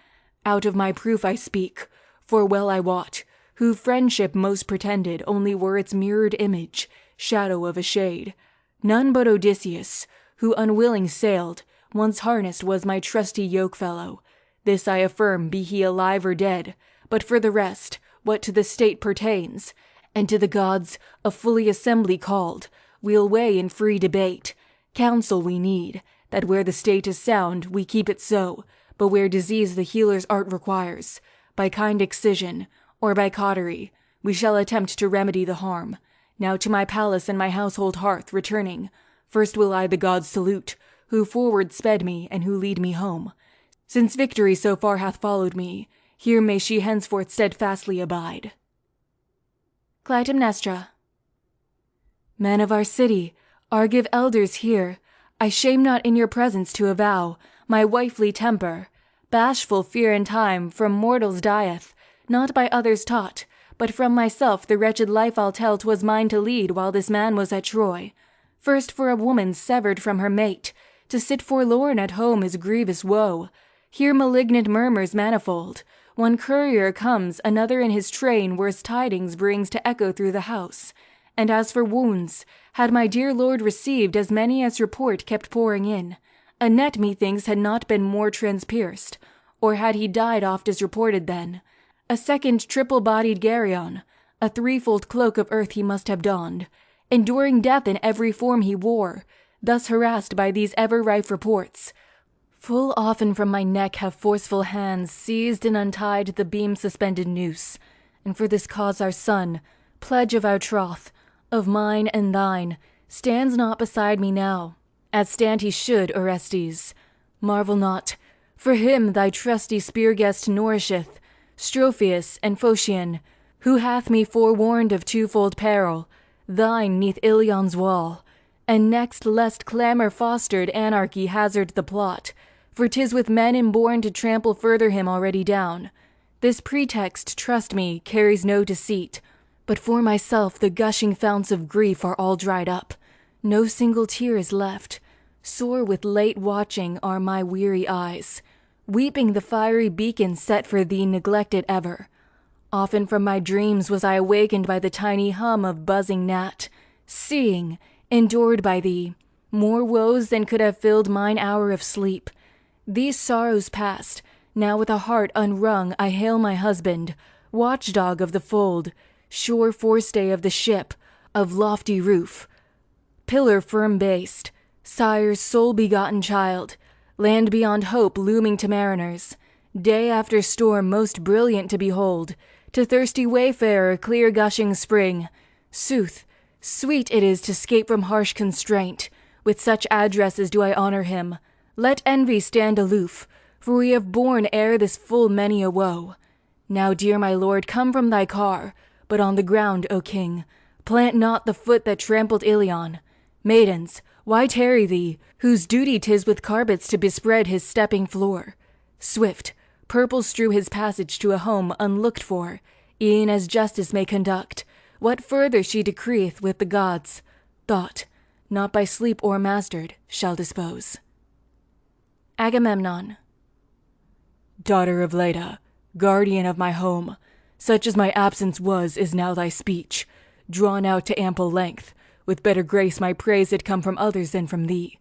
A: Out of my proof I speak, for well I wot, who friendship most pretended only were its mirrored image, shadow of a shade. None but Odysseus, who unwilling sailed, once harnessed was my trusty yoke-fellow. This I affirm, be he alive or dead. But for the rest, what to the state pertains, and to the gods, a fully assembly called, we'll weigh in free debate. Counsel we need, that where the state is sound, we keep it so, but where disease the healer's art requires, by kind excision, or by cautery, we shall attempt to remedy the harm. Now to my palace and my household hearth returning, first will I the gods salute, who forward sped me and who lead me home. Since victory so far hath followed me, here may she henceforth steadfastly abide. Clytemnestra. Men of our city, Argive elders here, I shame not in your presence to avow my wifely temper. Bashful fear in time from mortals dieth, not by others taught, but from myself the wretched life I'll tell 'twas mine to lead while this man was at Troy. First for a woman severed from her mate, to sit forlorn at home is grievous woe. Here malignant murmurs manifold. One courier comes, another in his train worse tidings brings to echo through the house. And as for wounds, had my dear lord received as many as report kept pouring in, a net methinks had not been more transpierced, or had he died oft as reported then. A second triple-bodied Geryon, a threefold cloak of earth he must have donned, enduring death in every form he wore, thus harassed by these ever-rife reports. Full often from my neck have forceful hands seized and untied the beam-suspended noose, and for this cause our son, pledge of our troth, of mine and thine, stands not beside me now, as stand he should, Orestes. Marvel not, for him thy trusty spear-guest nourisheth, Strophius and Phocion, who hath me forewarned of twofold peril, thine 'neath Ilion's wall, and next lest clamour fostered anarchy hazard the plot, for 'tis with men inborn to trample further him already down. This pretext, trust me, carries no deceit, but for myself the gushing founts of grief are all dried up. No single tear is left. Sore with late watching are my weary eyes, weeping the fiery beacon set for thee neglected ever. Often from my dreams was I awakened by the tiny hum of buzzing gnat, seeing, endured by thee, more woes than could have filled mine hour of sleep. These sorrows past, now with a heart unwrung I hail my husband, watchdog of the fold, sure forestay of the ship, of lofty roof, pillar firm-based, sire's sole-begotten child, land beyond hope looming to mariners, day after storm most brilliant to behold, to thirsty wayfarer clear-gushing spring. Sooth, sweet it is to 'scape from harsh constraint, with such addresses do I honor him. Let envy stand aloof, for we have borne ere this full many a woe. Now, dear my lord, come from thy car, but on the ground, O king, plant not the foot that trampled Ilion. Maidens, why tarry thee, whose duty 'tis with carpets to bespread his stepping floor? Swift, purple strew his passage to a home unlooked for, e'en as justice may conduct. What further she decreeth with the gods, thought, not by sleep o'ermastered, shall dispose. Agamemnon. Daughter of Leda, guardian of my home, such as my absence was is now thy speech, drawn out to ample length. With better grace my praise had come from others than from thee.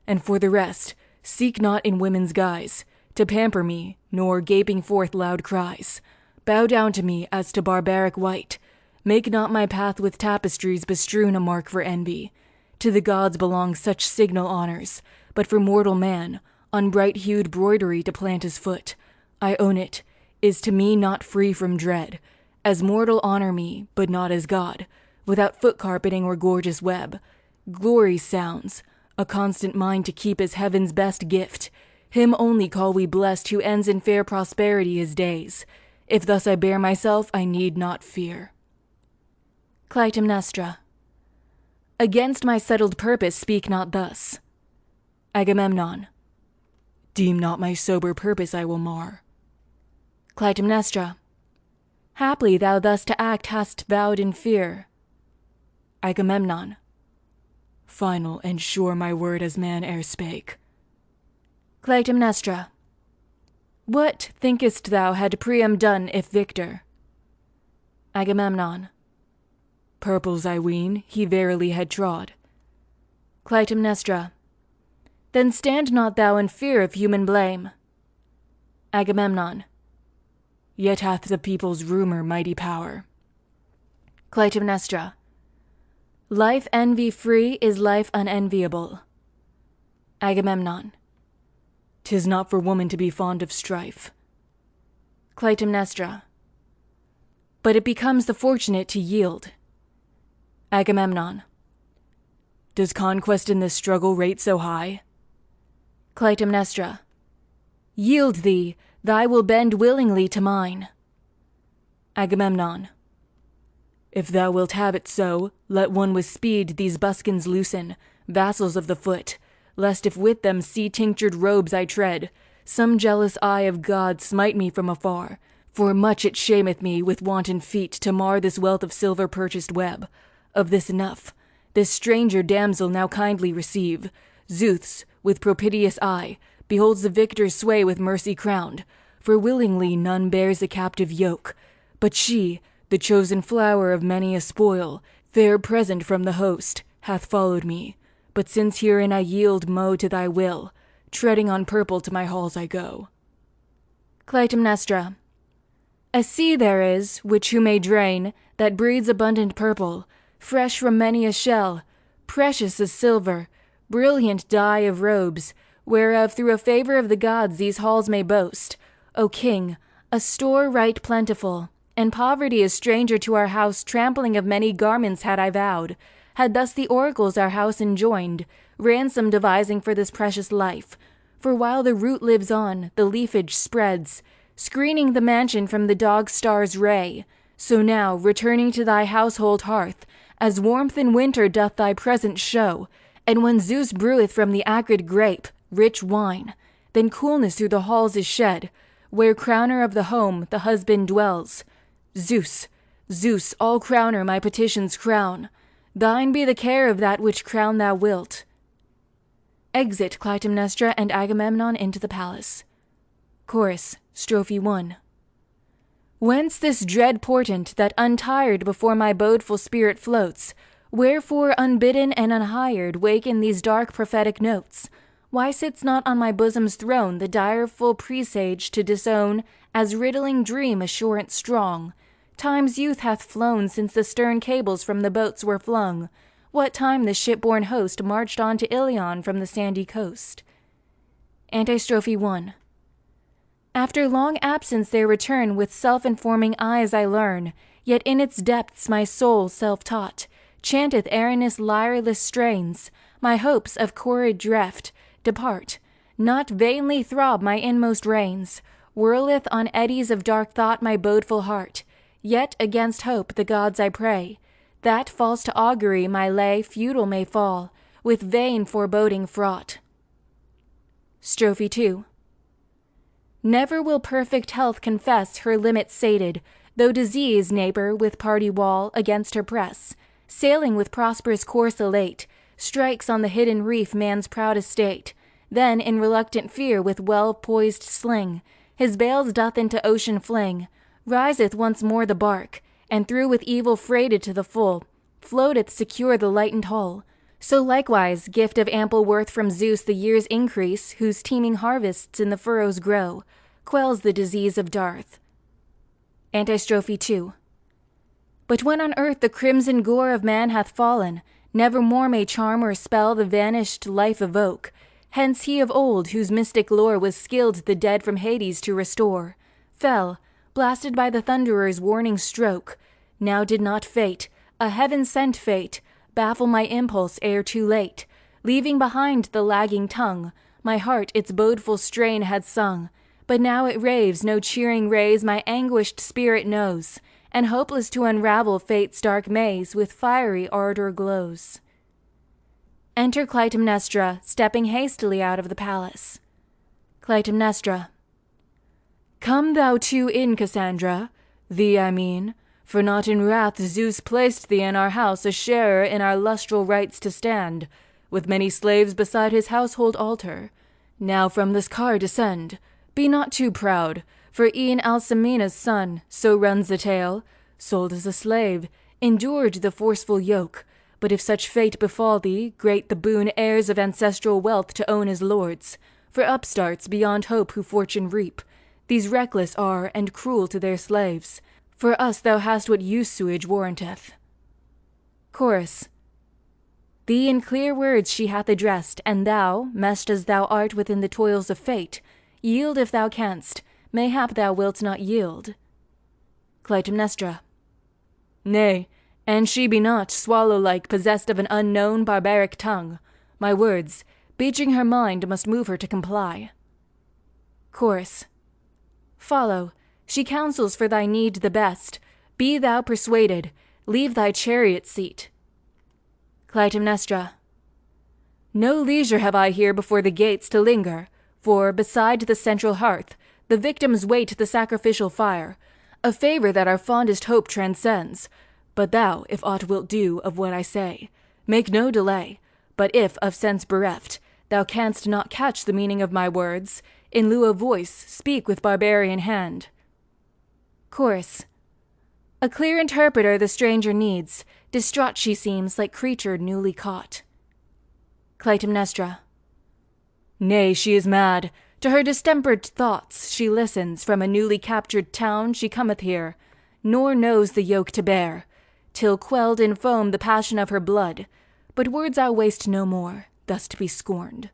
A: And for the rest, seek not in women's guise to pamper me, nor gaping forth loud cries. Bow down to me as to barbaric wight. Make not my path with tapestries bestrewn a mark for envy. To the gods belong such signal honors, but for mortal man, on bright-hued broidery to plant his foot, I own it, is to me not free from dread. As mortal honor me, but not as God, without foot carpeting or gorgeous web. Glory sounds, a constant mind to keep as heaven's best gift. Him only call we blessed who ends in fair prosperity his days. If thus I bear myself, I need not fear. Clytemnestra. Against my settled purpose speak not thus. Agamemnon. Deem not my sober purpose I will mar. Clytemnestra. Haply thou thus to act hast vowed in fear. Agamemnon. Final and sure my word as man e'er spake. Clytemnestra. What, thinkest thou, had Priam done if victor? Agamemnon. Purples, I ween, he verily had trod. Clytemnestra. Then stand not thou in fear of human blame. Agamemnon. Yet hath the people's rumour mighty power. Clytemnestra. Life envy-free is life unenviable. Agamemnon. 'Tis not for woman to be fond of strife. Clytemnestra. But it becomes the fortunate to yield. Agamemnon. Does conquest in this struggle rate so high? Clytemnestra. Yield thee, thy will bend willingly to mine. Agamemnon. If thou wilt have it so, let one with speed these buskins loosen, vassals of the foot, lest if with them sea-tinctured robes I tread, some jealous eye of God smite me from afar, for much it shameth me with wanton feet to mar this wealth of silver-purchased web. Of this enough, this stranger damsel now kindly receive. Zeus, with propitious eye, beholds the victor's sway with mercy crowned, for willingly none bears a captive yoke, but she, the chosen flower of many a spoil, fair present from the host, hath followed me. But since herein I yield mo to thy will, treading on purple to my halls I go. Clytemnestra. A sea there is, which who may drain, that breeds abundant purple, fresh from many a shell, precious as silver, brilliant dye of robes, whereof through a favour of the gods these halls may boast. O king, a store right plentiful, and poverty a stranger to our house, trampling of many garments had I vowed, had thus the oracles our house enjoined, ransom devising for this precious life. For while the root lives on, the leafage spreads, screening the mansion from the dog star's ray. So now, returning to thy household hearth, as warmth in winter doth thy presence show, and when Zeus breweth from the acrid grape rich wine, then coolness through the halls is shed, where crowner of the home the husband dwells. Zeus, Zeus, all crowner, my petitions crown. Thine be the care of that which crown thou wilt. Exit Clytemnestra and Agamemnon into the palace. Chorus, Strophe 1. Whence this dread portent that untired before my bodeful spirit floats? Wherefore unbidden and unhired waken these dark prophetic notes? Why sits not on my bosom's throne the direful presage to disown, as riddling dream assurance strong? Time's youth hath flown since the stern cables from the boats were flung. What time the shipborne host marched on to Ilion from the sandy coast. Antistrophe 1. After long absence their return with self-informing eyes I learn, yet in its depths my soul self-taught chanteth Erinus' lyreless strains. My hopes of chorid dreft depart, not vainly throb my inmost reins. Whirleth on eddies of dark thought my bodeful heart, yet against hope the gods I pray, that false to augury my lay futile may fall, with vain foreboding fraught. Strophe 2. Never will perfect health confess her limits sated, though disease, neighbor, with party wall against her press, sailing with prosperous course elate, strikes on the hidden reef man's proud estate, then in reluctant fear with well-poised sling, his bales doth into ocean fling, riseth once more the bark, and through with evil freighted to the full, floateth secure the lightened hull. So likewise, gift of ample worth from Zeus the year's increase, whose teeming harvests in the furrows grow, quells the disease of dearth. Antistrophe 2. But when on earth the crimson gore of man hath fallen, nevermore may charm or spell the vanished life evoke. Hence he of old, whose mystic lore was skilled the dead from Hades to restore, fell, blasted by the thunderer's warning stroke. Now did not fate, a heaven-sent fate, baffle my impulse ere too late, leaving behind the lagging tongue. My heart its bodeful strain had sung, but now it raves no cheering rays my anguished spirit knows, and hopeless to unravel fate's dark maze with fiery ardor glows. Enter Clytemnestra, stepping hastily out of the palace. Clytemnestra. Come thou too in, Cassandra, thee I mean, for not in wrath Zeus placed thee in our house a sharer in our lustral rites to stand, with many slaves beside his household altar. Now from this car descend, be not too proud, for e'en Alcmena's son, so runs the tale, sold as a slave, endured the forceful yoke. But if such fate befall thee, great the boon heirs of ancestral wealth to own as lords, for upstarts beyond hope who fortune reap, these reckless are and cruel to their slaves. For us thou hast what usage warranteth. Chorus. Thee in clear words she hath addressed, and thou, meshed as thou art within the toils of fate, yield if thou canst, mayhap thou wilt not yield. Clytemnestra. Nay, and she be not, swallow-like, possessed of an unknown barbaric tongue. My words, beaching her mind, must move her to comply. Chorus. Follow. She counsels for thy need the best. Be thou persuaded. Leave thy chariot seat. Clytemnestra. No leisure have I here before the gates to linger, for, beside the central hearth, the victims wait the sacrificial fire, a favour that our fondest hope transcends. But thou, if aught wilt do of what I say, make no delay. But if, of sense bereft, thou canst not catch the meaning of my words, in lieu of voice, speak with barbarian hand. Chorus. A clear interpreter the stranger needs, distraught she seems like creature newly caught. Clytemnestra. Nay, she is mad. To her distempered thoughts she listens. From a newly captured town she cometh here, nor knows the yoke to bear, till quelled in foam the passion of her blood. But words I'll waste no more, thus to be scorned.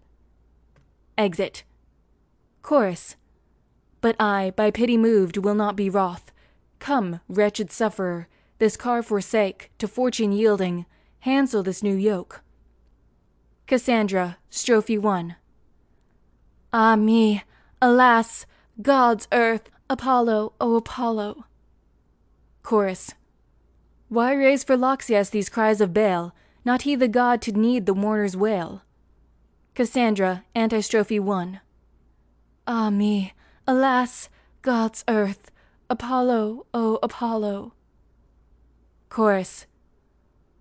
A: Exit. Chorus. But I, by pity moved, will not be wroth. Come, wretched sufferer, this car forsake, to fortune yielding, hansel this new yoke. Cassandra, Strophe 1. Ah me, alas, God's earth, Apollo, O Apollo. Chorus. Why raise for Loxias these cries of bale, not he the god to need the mourner's wail? Cassandra, Antistrophe 1. Ah me, alas, God's earth, Apollo, O Apollo. Chorus.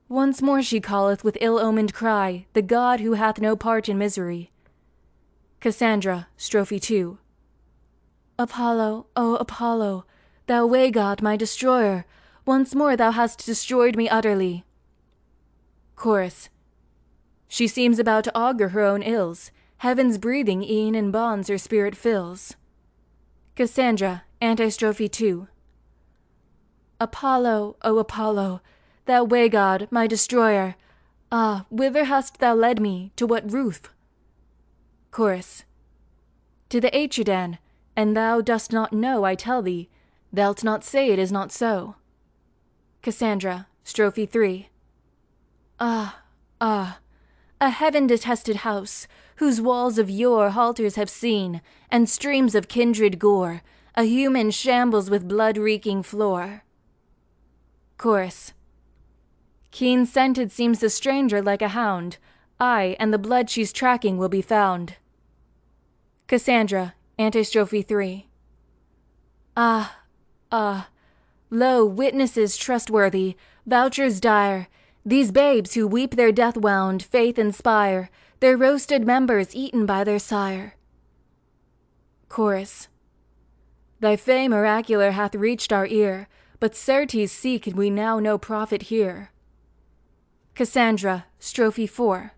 A: Once more she calleth with ill-omened cry, the god who hath no part in misery. Cassandra, Strophe 2. Apollo, O Apollo, thou way-god, my destroyer, once more thou hast destroyed me utterly. Chorus. She seems about to augur her own ills, heaven's breathing e'en in bonds her spirit fills. Cassandra, Antistrophe 2. Apollo, O Apollo, thou way-god, my destroyer, ah, whither hast thou led me, to what roof? Chorus. To the Atridan, and thou dost not know, I tell thee, thou'lt not say it is not so. Cassandra, Strophe 3. Ah, ah, a heaven-detested house, whose walls of yore halters have seen, and streams of kindred gore, a human shambles with blood-reeking floor. Chorus. Keen-scented seems the stranger like a hound, aye, and the blood she's tracking will be found. Cassandra, Antistrophe 3. Ah, ah, lo, witnesses trustworthy, vouchers dire, these babes who weep their death-wound faith inspire, their roasted members eaten by their sire. Chorus. Thy fame oracular hath reached our ear, but certes seek we now no prophet hear. Cassandra, Strophe 4.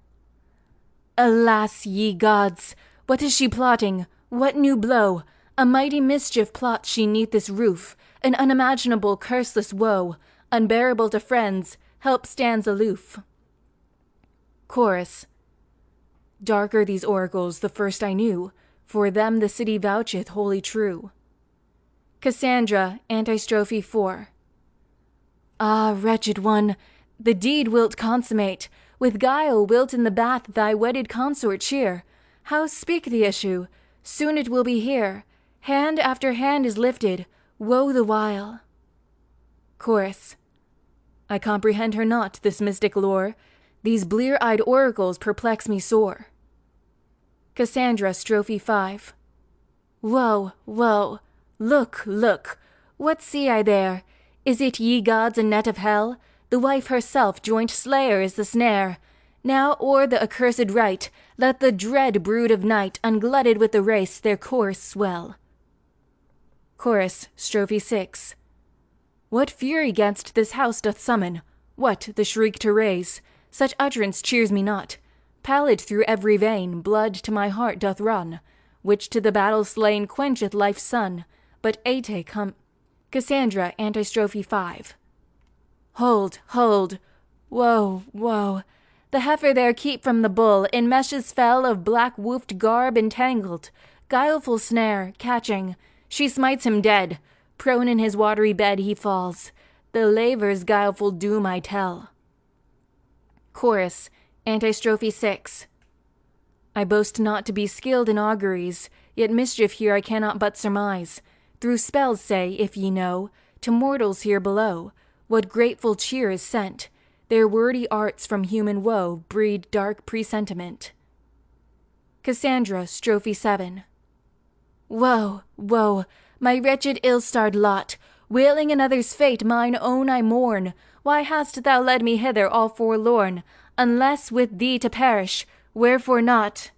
A: Alas, ye gods, what is she plotting? What new blow? A mighty mischief plots she neath this roof, an unimaginable curseless woe, unbearable to friends, help stands aloof. Chorus. Darker these oracles, the first I knew, for them the city voucheth wholly true. Cassandra, Antistrophe 4. Ah, wretched one, the deed wilt consummate, with guile wilt in the bath thy wedded consort cheer. How speak the issue? Soon it will be here. Hand after hand is lifted, woe the while. Chorus. I comprehend her not, this mystic lore. These blear-eyed oracles perplex me sore. Cassandra, Strophe 5. Woe, woe, look, look, what see I there? Is it, ye gods, a net of hell? The wife herself, joint slayer, is the snare. Now o'er the accursed rite, let the dread brood of night, unglutted with the race, their course swell. Chorus, Strophe 6. What fury 'gainst this house doth summon? What the shriek to raise? Such utterance cheers me not. Pallid through every vein, blood to my heart doth run, which to the battle slain quencheth life's sun. But Ate come. Cassandra, Antistrophe 5. Hold, hold, woe, woe. The heifer there keep from the bull, in meshes fell of black woofed garb entangled, guileful snare, catching, she smites him dead, prone in his watery bed he falls, the laver's guileful doom I tell. Chorus, Antistrophe 6. I boast not to be skilled in auguries, yet mischief here I cannot but surmise, through spells say, if ye know, to mortals here below, what grateful cheer is sent, their wordy arts from human woe breed dark presentiment. Cassandra, Strophe 7. Woe, woe, my wretched ill-starred lot, wailing another's fate, mine own I mourn. Why hast thou led me hither all forlorn, unless with thee to perish, wherefore not?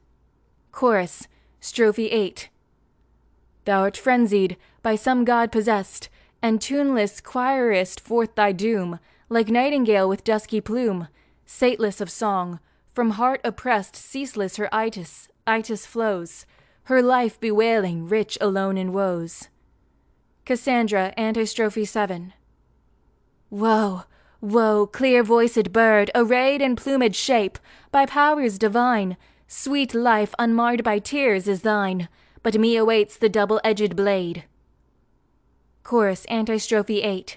A: Chorus, Strophe 8. Thou art frenzied, by some god possessed, and tuneless choirist forth thy doom, like nightingale with dusky plume, sateless of song, from heart oppressed ceaseless her itis flows, her life bewailing, rich alone in woes. Cassandra, Antistrophe 7. Woe, woe, clear-voiced bird, arrayed in plumage shape, by powers divine, sweet life unmarred by tears is thine, but me awaits the double-edged blade. Chorus, Antistrophe 8.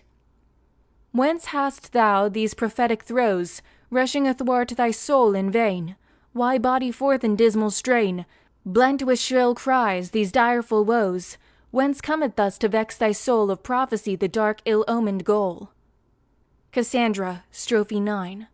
A: Whence hast thou these prophetic throes, rushing athwart thy soul in vain? Why body forth in dismal strain, blent with shrill cries, these direful woes? Whence cometh thus to vex thy soul of prophecy the dark ill-omened goal? Cassandra, Strophe 9.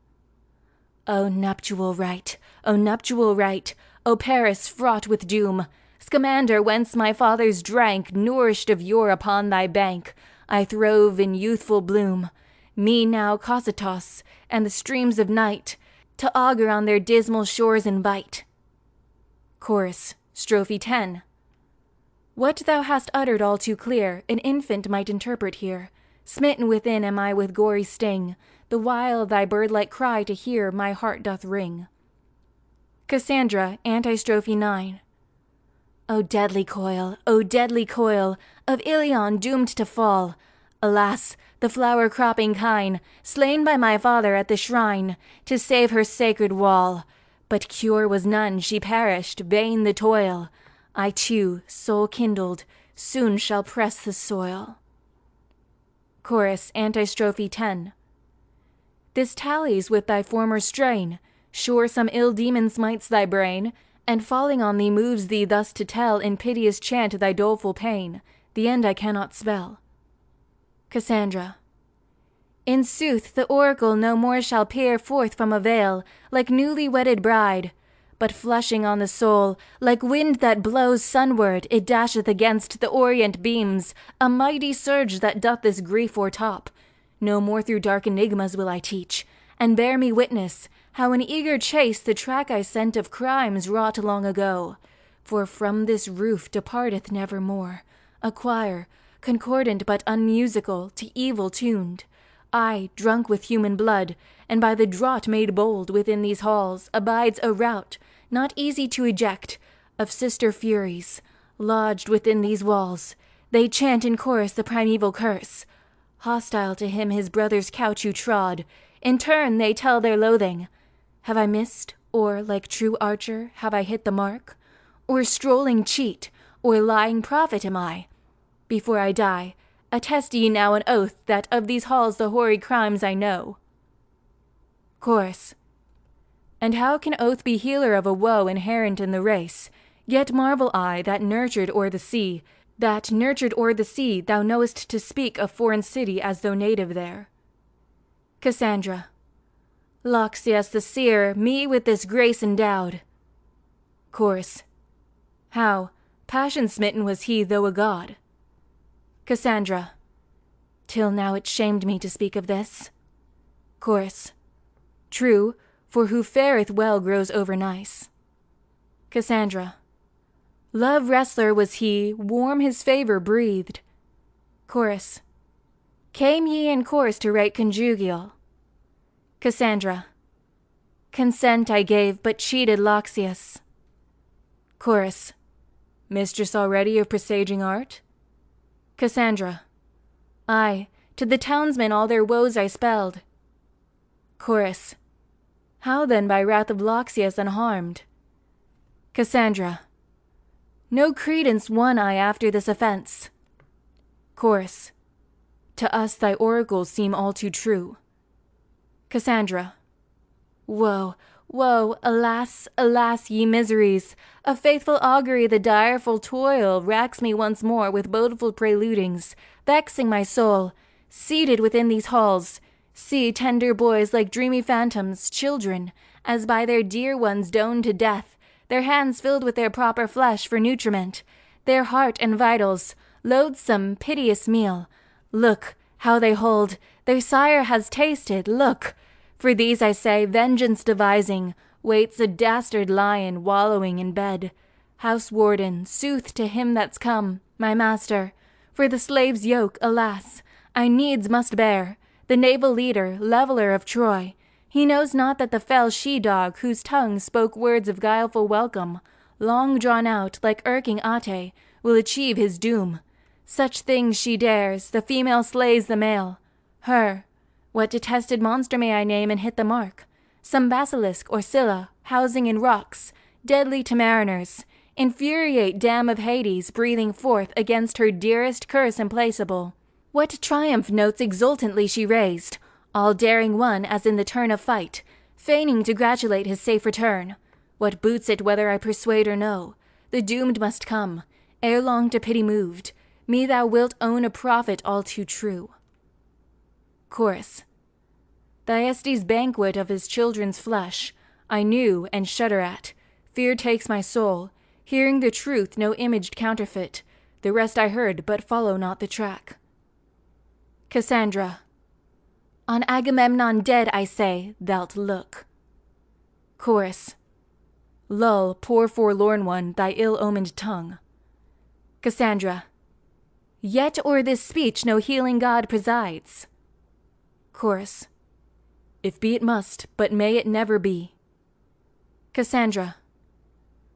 A: O nuptial rite, O nuptial rite, O Paris fraught with doom, Scamander, whence my fathers drank, nourished of yore upon thy bank, I throve in youthful bloom. Me now Cocytus, and the streams of night, to augur on their dismal shores invite. Chorus, Strophe 10. What thou hast uttered all too clear, an infant might interpret here. Smitten within am I with gory sting, the while thy bird-like cry to hear my heart doth wring. Cassandra, Antistrophe 9. O deadly coil, of Ilion doomed to fall! Alas, the flower-cropping kine, slain by my father at the shrine, to save her sacred wall. But cure was none, she perished, vain the toil. I too, soul kindled, soon shall press the soil. Chorus, Antistrophe 10. This tallies with thy former strain. Sure some ill demon smites thy brain, and falling on thee moves thee thus to tell in piteous chant thy doleful pain. The end I cannot spell. Cassandra. In sooth, the oracle no more shall peer forth from a veil, like newly wedded bride, but flushing on the soul, like wind that blows sunward, it dasheth against the orient beams, a mighty surge that doth this grief o'ertop. No more through dark enigmas will I teach, and bear me witness, how in eager chase the track I scent of crimes wrought long ago. For from this roof departeth nevermore a choir, concordant but unmusical, to evil tuned. I, drunk with human blood, and by the draught made bold within these halls, abides a rout, not easy to eject, of sister furies, lodged within these walls. They chant in chorus the primeval curse. Hostile to him his brother's couch who trod, in turn they tell their loathing. Have I missed, or, like true archer, have I hit the mark? Or strolling cheat, or lying prophet am I? Before I die, attest ye now an oath that of these halls the hoary crimes I know. Chorus. And how can oath be healer of a woe inherent in the race? Yet marvel I that nurtured o'er the sea, thou knowest to speak of foreign city as though native there. Cassandra. Loxias the seer, me with this grace endowed. Chorus. How, passion-smitten was he though a god? Cassandra. Till now it shamed me to speak of this. Chorus. True, for who fareth well grows over-nice. Cassandra. Love-wrestler was he, warm his favour breathed. Chorus. Came ye in course to write conjugial? Cassandra. Consent I gave, but cheated Loxias. Chorus. Mistress already of presaging art? Cassandra. Aye, to the townsmen all their woes I spelled. Chorus. How then by wrath of Loxias unharmed? Cassandra. No credence won I after this offence. Chorus. To us thy oracles seem all too true. Cassandra. Woe, woe, alas, alas, ye miseries! A faithful augury the direful toil racks me once more with bodeful preludings, vexing my soul. Seated within these halls, see tender boys like dreamy phantoms, children, as by their dear ones doned to death, their hands filled with their proper flesh for nutriment, their heart and vitals, loathsome, piteous meal. Look, how they hold, their sire has tasted, look! For these, I say, vengeance devising, waits a dastard lion wallowing in bed. House warden, sooth to him that's come, my master, for the slave's yoke, alas, I needs must bear, the naval leader, leveller of Troy. He knows not that the fell she-dog, whose tongue spoke words of guileful welcome, long drawn out, like irking Ate, will achieve his doom. Such things she dares, the female slays the male. Her, what detested monster may I name and hit the mark? Some basilisk or Scylla, housing in rocks, deadly to mariners, infuriate dam of Hades, breathing forth against her dearest curse implacable. What triumph notes exultantly she raised, all daring one as in the turn of fight, feigning to gratulate his safe return. What boots it whether I persuade or no? The doomed must come, ere long to pity moved. Me thou wilt own a prophet all too true. Chorus. Thyestes' banquet of his children's flesh, I knew and shudder at. Fear takes my soul, hearing the truth, no imaged counterfeit. The rest I heard, but follow not the track. Cassandra. On Agamemnon dead, I say, thou'lt look. Chorus. Lull, poor forlorn one, thy ill-omened tongue. Cassandra. Yet o'er this speech no healing god presides. Chorus. If be it must, but may it never be. Cassandra.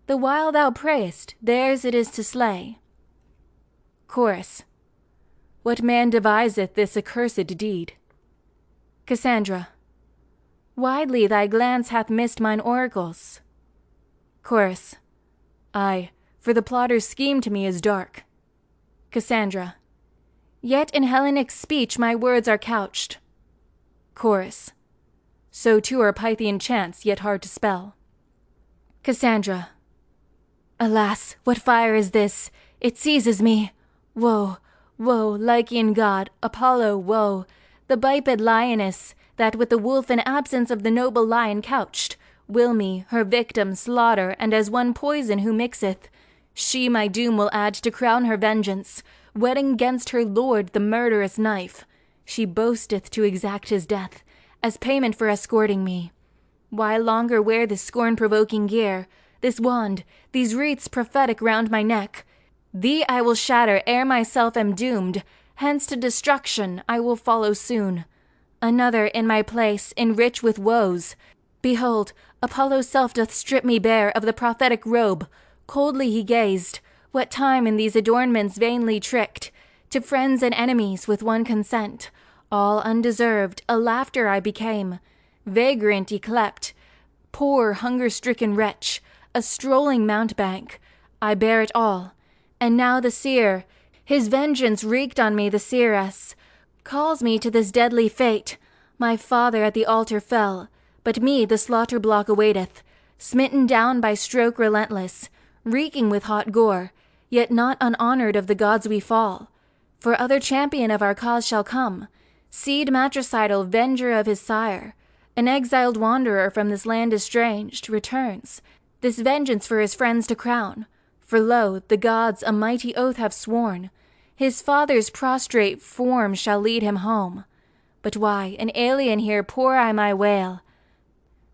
A: The while thou prayest, theirs it is to slay. Chorus. What man deviseth this accursed deed? Cassandra. Widely thy glance hath missed mine oracles. Chorus. Aye, for the plotter's scheme to me is dark. Cassandra. Yet in Hellenic speech my words are couched. Chorus. So too are Pythian chants, yet hard to spell. Cassandra. Alas, what fire is this? It seizes me. Woe, woe, Lycian god, Apollo, woe, the biped lioness, that with the wolf in absence of the noble lion couched, will me, her victim, slaughter, and as one poison who mixeth, she my doom will add to crown her vengeance, whetting 'gainst her lord the murderous knife. She boasteth to exact his death, as payment for escorting me. Why longer wear this scorn-provoking gear, this wand, these wreaths prophetic round my neck? Thee I will shatter ere myself am doomed, hence to destruction I will follow soon. Another in my place, enrich with woes. Behold, Apollo's self doth strip me bare of the prophetic robe. Coldly he gazed, what time in these adornments vainly tricked. To friends and enemies with one consent, all undeserved, a laughter I became. Vagrant yclept, poor hunger-stricken wretch, a strolling mountebank. I bear it all. And now the seer, his vengeance wreaked on me the seeress, calls me to this deadly fate. My father at the altar fell, but me the slaughter block awaiteth, smitten down by stroke relentless, reeking with hot gore, yet not unhonored of the gods we fall. For other champion of our cause shall come, seed matricidal, venger of his sire. An exiled wanderer from this land estranged, returns, this vengeance for his friends to crown. For lo, the gods a mighty oath have sworn, his father's prostrate form shall lead him home. But why, an alien here, pour I my wail,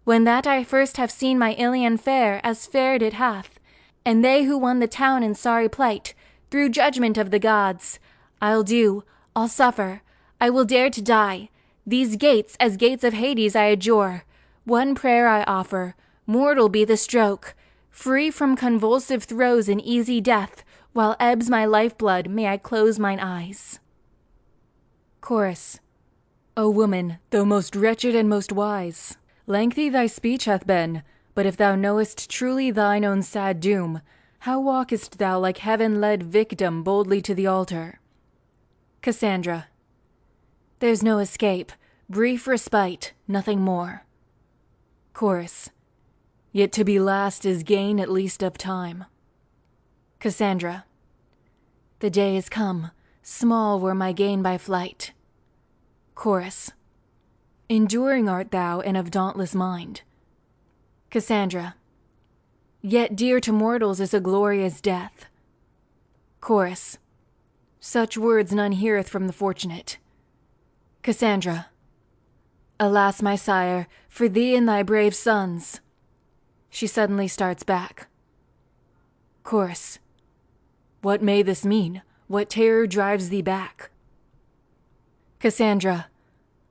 A: when that I first have seen my Ilion fair as fared it hath, and they who won the town in sorry plight, through judgment of the gods. I'll do, I'll suffer, I will dare to die. These gates, as gates of Hades, I adjure. One prayer I offer, mortal be the stroke. Free from convulsive throes and easy death, while ebbs my lifeblood, may I close mine eyes. Chorus. O woman, though most wretched and most wise, lengthy thy speech hath been, but if thou knowest truly thine own sad doom, how walkest thou like heaven-led victim boldly to the altar? Cassandra. There's no escape, brief respite, nothing more. Chorus. Yet to be last is gain at least of time. Cassandra. The day is come, small were my gain by flight. Chorus. Enduring art thou and of dauntless mind. Cassandra. Yet dear to mortals is a glorious death. Chorus. Such words none heareth from the fortunate. Cassandra. Alas, my sire, for thee and thy brave sons. She suddenly starts back. Chorus. What may this mean? What terror drives thee back? Cassandra.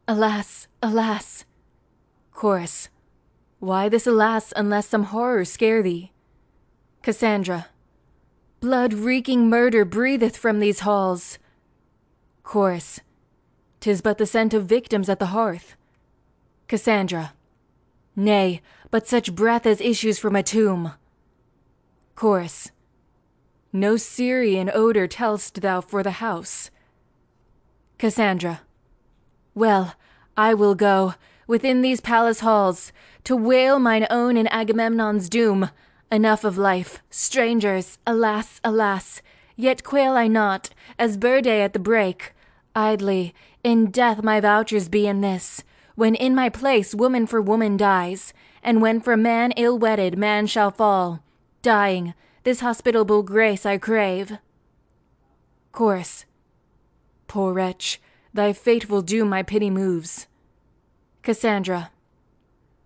A: Alas, alas. Chorus. Why this alas, unless some horror scare thee? Cassandra. Blood-reeking murder breatheth from these halls. Chorus. 'Tis but the scent of victims at the hearth. Cassandra. Nay, but such breath as issues from a tomb. Chorus. No Syrian odor tell'st thou for the house. Cassandra. Well, I will go, within these palace halls, to wail mine own and Agamemnon's doom. Enough of life, strangers, alas, alas, yet quail I not, as bird day at the break. Idly, in death my vouchers be in this, when in my place woman for woman dies, and when from man ill-wedded man shall fall, dying, this hospitable grace I crave. Chorus. Poor wretch, thy fateful doom my pity moves. Cassandra.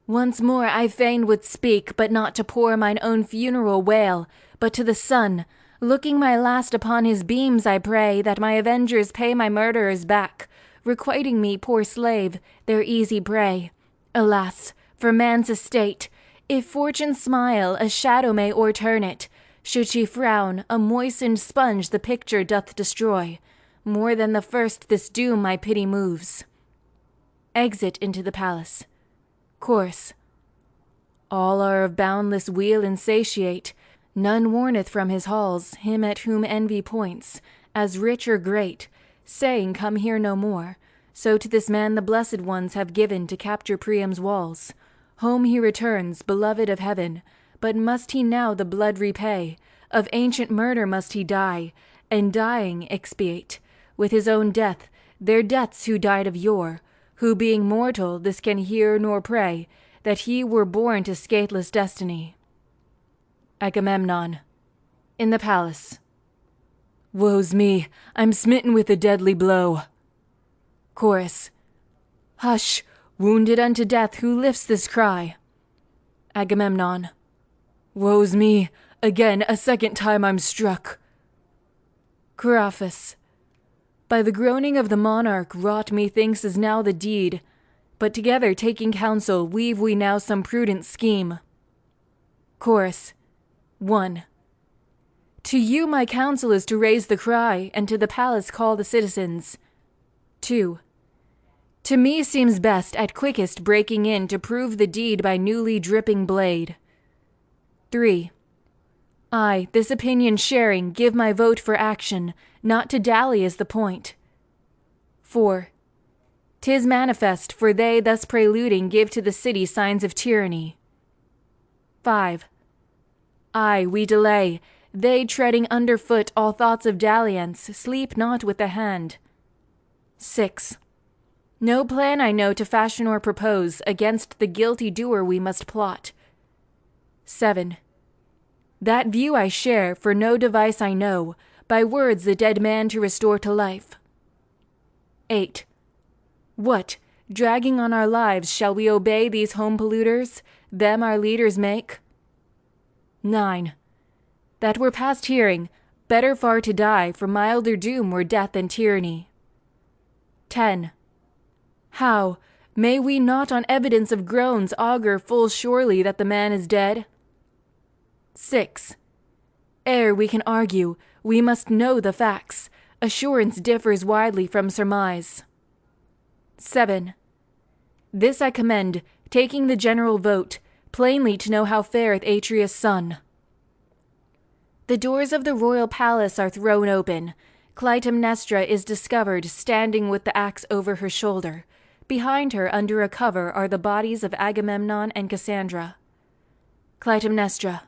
A: Once more I fain would speak, but not to pour mine own funeral wail, but to the sun, looking my last upon his beams, I pray that my avengers pay my murderers back, requiting me, poor slave, their easy prey. Alas, for man's estate, if fortune smile, a shadow may o'erturn it. Should she frown, a moistened sponge the picture doth destroy. More than the first this doom my pity moves. Exit into the palace. Chorus. All are of boundless weal insatiate. None warneth from his halls him at whom envy points, as rich or great, saying, come here no more. So to this man the blessed ones have given to capture Priam's walls. Home he returns, beloved of heaven, but must he now the blood repay? Of ancient murder must he die, and dying expiate, with his own death, their deaths who died of yore, who being mortal this can hear nor pray, that he were born to scatheless destiny. Agamemnon. In the palace. Woe's me, I'm smitten with a deadly blow. Chorus. Hush, wounded unto death, who lifts this cry? Agamemnon. Woe's me, again a second time I'm struck. Caraphas. By the groaning of the monarch wrought methinks is now the deed, but together taking counsel weave we now some prudent scheme. Chorus. 1. To you my counsel is to raise the cry, and to the palace call the citizens. 2. To me seems best at quickest breaking in to prove the deed by newly dripping blade. 3. I, this opinion sharing, give my vote for action, not to dally is the point. 4. 'Tis manifest, for they thus preluding give to the city signs of tyranny. 5. Aye, we delay, they treading underfoot all thoughts of dalliance, sleep not with the hand. 6. No plan I know to fashion or propose, against the guilty doer we must plot. 7. That view I share, for no device I know, by words the dead man to restore to life. 8. What, dragging on our lives, shall we obey these home polluters, them our leaders make? 9. That were past hearing, better far to die, for milder doom were death and tyranny. 10. How, may we not on evidence of groans augur full surely that the man is dead? 6. Ere we can argue, we must know the facts. Assurance differs widely from surmise. 7. This I commend, taking the general vote, plainly to know how fareth Atreus' son. The doors of the royal palace are thrown open. Clytemnestra is discovered standing with the axe over her shoulder. Behind her, under a cover, are the bodies of Agamemnon and Cassandra. Clytemnestra.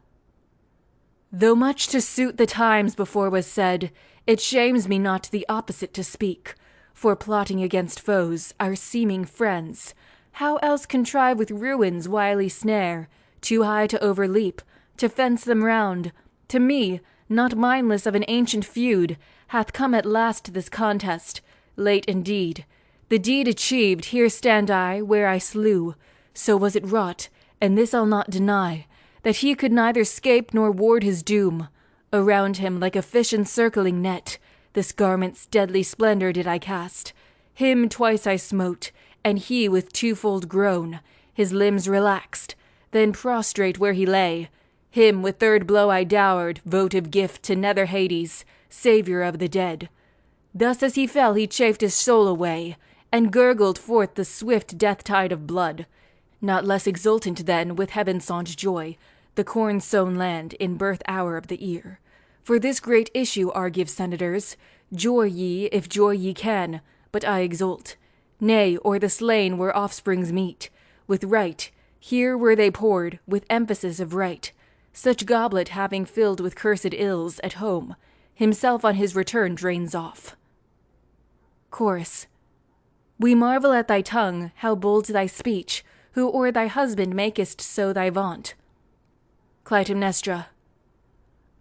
A: Though much to suit the times before was said, it shames me not the opposite to speak. For plotting against foes, our seeming friends, how else contrive with ruin's wily snare, too high to overleap, to fence them round? To me, not mindless of an ancient feud, hath come at last this contest, late indeed. The deed achieved, here stand I, where I slew. So was it wrought, and this I'll not deny, that he could neither scape nor ward his doom. Around him, like a fish encircling net, this garment's deadly splendor did I cast. Him twice I smote, and he with twofold groan, his limbs relaxed, then prostrate where he lay. Him with third blow I dowered, votive gift to nether Hades, saviour of the dead. Thus as he fell he chafed his soul away, and gurgled forth the swift death-tide of blood. Not less exultant then, with heaven-sought joy, the corn-sown land in birth hour of the ear. For this great issue argive senators, joy ye, if joy ye can, but I exult. Nay, or the slain were offsprings meet. With right, here were they poured, with emphasis of right. Such goblet having filled with cursed ills at home, himself on his return drains off. Chorus. We marvel at thy tongue, how bold thy speech, who o'er thy husband makest so thy vaunt. Clytemnestra.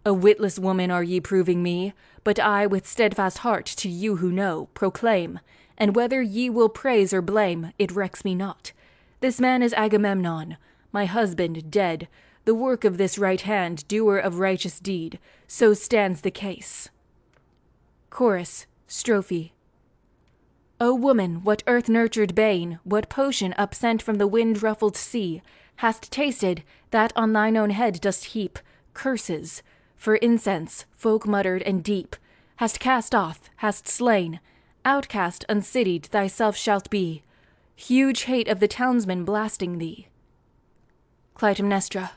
A: A witless woman are ye proving me, but I with steadfast heart to you who know proclaim, and whether ye will praise or blame, it recks me not. This man is Agamemnon, my husband dead, the work of this right hand, doer of righteous deed, so stands the case. Chorus, Strophe. O woman, what earth-nurtured bane, what potion upsent from the wind-ruffled sea, hast tasted, that on thine own head dost heap curses, for incense, folk muttered and deep, hast cast off, hast slain, outcast, uncitied, thyself shalt be, huge hate of the townsmen blasting thee. Clytemnestra.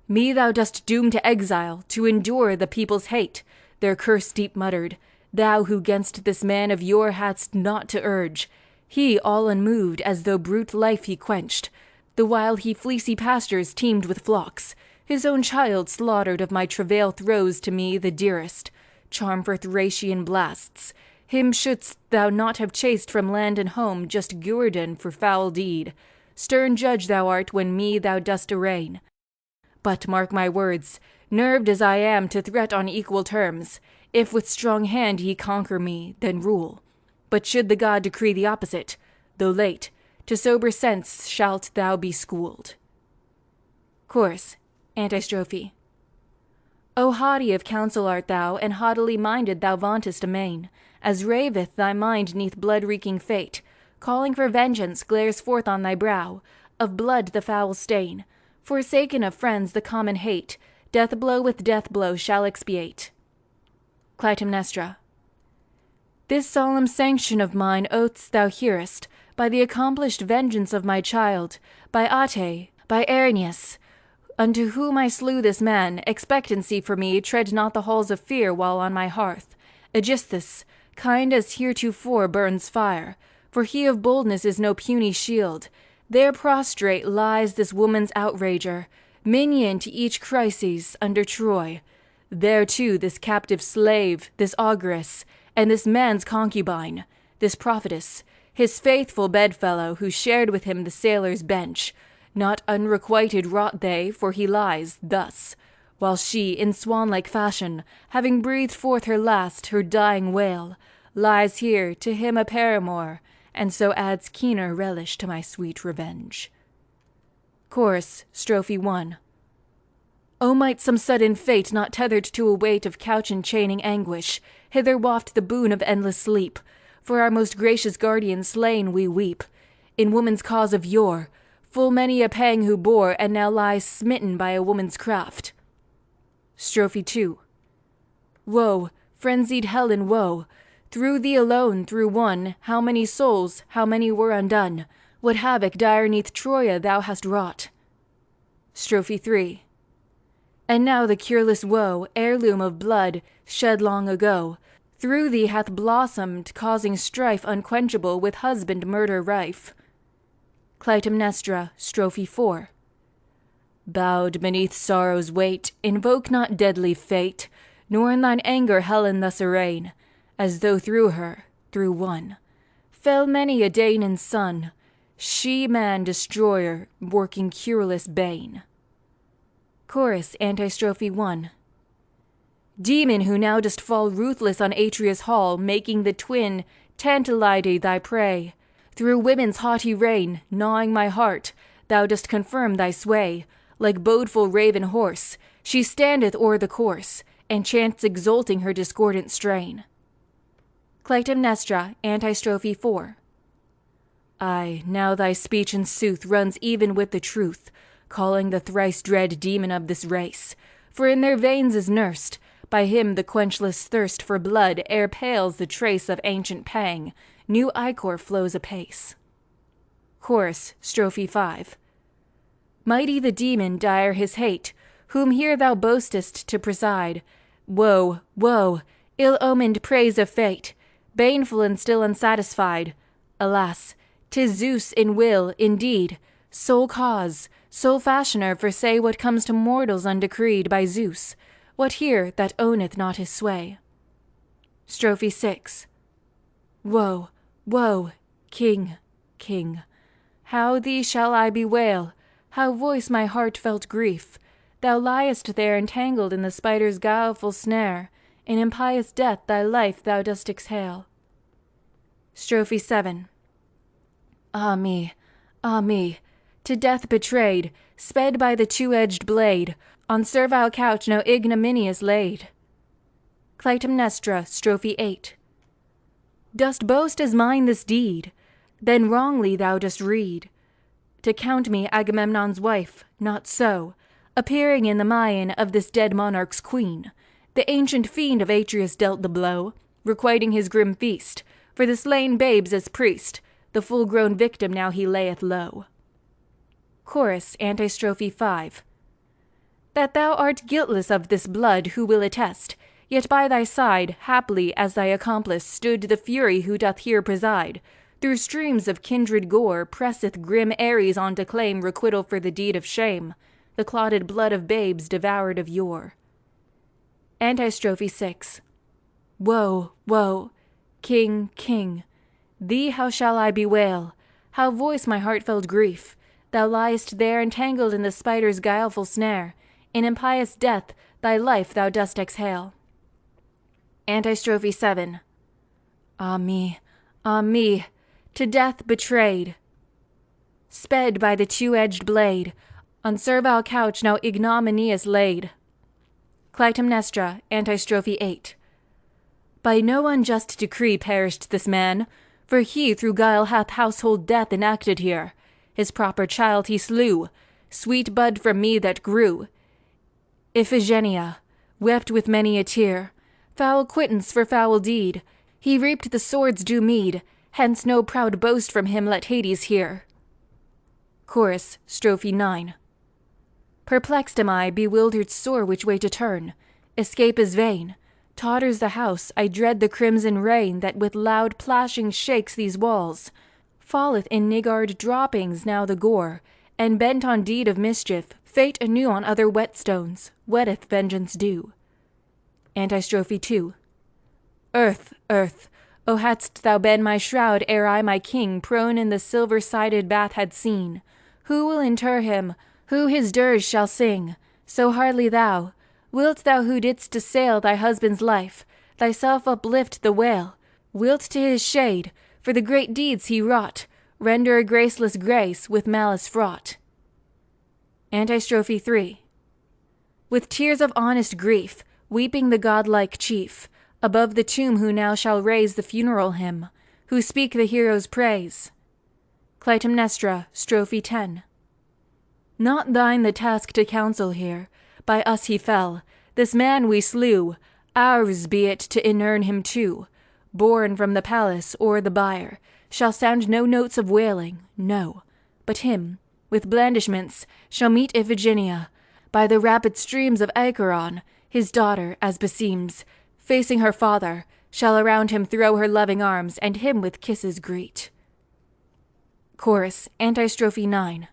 A: Me thou dost doom to exile, to endure the people's hate, their curse deep muttered, thou who 'gainst this man of yore hadst naught to urge, he all unmoved as though brute life he quenched, the while he fleecy pastures teemed with flocks, his own child slaughtered of my travail throws to me the dearest, charm for Thracian blasts, him shouldst thou not have chased from land and home just guerdon for foul deed, stern judge thou art when me thou dost arraign. But mark my words, nerved as I am to threat on equal terms, if with strong hand ye conquer me, then rule. But should the god decree the opposite, though late, to sober sense shalt thou be schooled. Chorus, Antistrophe. O haughty of counsel art thou, and haughtily minded thou vauntest amain, as raveth thy mind neath blood-reeking fate, calling for vengeance glares forth on thy brow, of blood the foul stain, forsaken of friends the common hate, death blow with death blow shall expiate. Clytemnestra. This solemn sanction of mine oaths thou hearest, by the accomplished vengeance of my child, by Ate, by Erineus, unto whom I slew this man, expectancy for me tread not the halls of fear while on my hearth. Aegisthus, kind as heretofore burns fire, for he of boldness is no puny shield. There prostrate lies this woman's outrager, minion to each crisis under Troy. There too this captive slave, this ogress, and this man's concubine, this prophetess, his faithful bedfellow who shared with him the sailor's bench, not unrequited rot they, for he lies thus, while she, in swan-like fashion, having breathed forth her last, her dying wail, lies here to him a paramour, and so adds keener relish to my sweet revenge. Chorus, Strophe 1. O might some sudden fate, not tethered to a weight of couch-enchaining anguish, hither waft the boon of endless sleep, for our most gracious guardian slain we weep, in woman's cause of yore, full many a pang who bore, and now lies smitten by a woman's craft. Strophe 2. Woe, frenzied Helen, woe! Through thee alone, through one, how many souls, how many were undone! What havoc dire 'neath Troia thou hast wrought! Strophe 3. And now the cureless woe, heirloom of blood, shed long ago, through thee hath blossomed, causing strife unquenchable with husband murder rife. Clytemnestra, Strophe 4. Bowed beneath sorrow's weight, invoke not deadly fate, nor in thine anger Helen thus arraign, as though through her, through one, fell many a Danaan son, she man destroyer, working cureless bane. Chorus, Antistrophe 1. Demon who now dost fall ruthless on Atreus' hall, making the twin Tantalide thy prey, through women's haughty reign, gnawing my heart, thou dost confirm thy sway, like bodeful raven horse, she standeth o'er the course, and chants exulting her discordant strain. Clytemnestra, Antistrophe 4. Ay, now thy speech in sooth runs even with the truth, calling the thrice dread demon of this race, for in their veins is nursed, by him the quenchless thirst for blood, ere pales the trace of ancient pang, new ichor flows apace. Chorus, Strophe 5. Mighty the demon, dire his hate, whom here thou boastest to preside. Woe, woe, ill-omened praise of fate, baneful and still unsatisfied. Alas, 'tis Zeus in will, indeed, sole cause, sole fashioner for say what comes to mortals undecreed by Zeus, what here that owneth not his sway. Strophe 6. Woe, woe, King, king, how thee shall I bewail, how voice my heartfelt grief? Thou liest there entangled in the spider's guileful snare, in impious death thy life thou dost exhale. Strophe 7. Ah me, to death betrayed, sped by the two-edged blade, on servile couch now ignominious laid. Clytemnestra, Strophe 8. Dost boast as mine this deed? Then wrongly thou dost read. To count me Agamemnon's wife, not so, appearing in the mien of this dead monarch's queen. The ancient fiend of Atreus dealt the blow, requiting his grim feast, for the slain babes as priest, the full-grown victim now he layeth low. Chorus, Antistrophe 5. That thou art guiltless of this blood, who will attest? Yet by thy side, haply as thy accomplice, stood the Fury who doth here preside. Through streams of kindred gore presseth grim Ares on to claim requital for the deed of shame, the clotted blood of babes devoured of yore. Antistrophe 6. Woe, woe, king, king, thee how shall I bewail? How voice my heartfelt grief? Thou liest there entangled in the spider's guileful snare. In impious death thy life thou dost exhale. Antistrophe 7. Ah me, to death betrayed, sped by the two-edged blade, on servile couch now ignominious laid. Clytemnestra, Antistrophe 8. By no unjust decree perished this man, for he through guile hath household death enacted here. His proper child he slew, sweet bud from me that grew. Iphigenia wept with many a tear, foul quittance for foul deed. He reaped the sword's due meed, hence no proud boast from him let Hades hear. Chorus, Strophe 9. Perplexed am I, bewildered sore which way to turn. Escape is vain. Totters the house, I dread the crimson rain that with loud plashing shakes these walls. Falleth in niggard droppings now the gore, and bent on deed of mischief, fate anew on other whetstones, wetteth vengeance due. Antistrophe 2. Earth, earth, O hadst thou been my shroud ere I my king prone in the silver-sided bath had seen. Who will inter him? Who his dirge shall sing? So hardly thou. Wilt thou who didst assail thy husband's life, thyself uplift the wail? Wilt to his shade, for the great deeds he wrought, render a graceless grace with malice fraught? Antistrophe 3. With tears of honest grief, weeping the godlike chief, above the tomb who now shall raise the funeral hymn, who speak the hero's praise. Clytemnestra, Strophe 10. Not thine the task to counsel here, by us he fell, this man we slew, ours be it to inurn him too. Born from the palace or the bier, shall sound no notes of wailing, no, but him, with blandishments, shall meet Iphigenia, by the rapid streams of Acheron, his daughter, as beseems, facing her father, shall around him throw her loving arms, and him with kisses greet. Chorus, Antistrophe 9.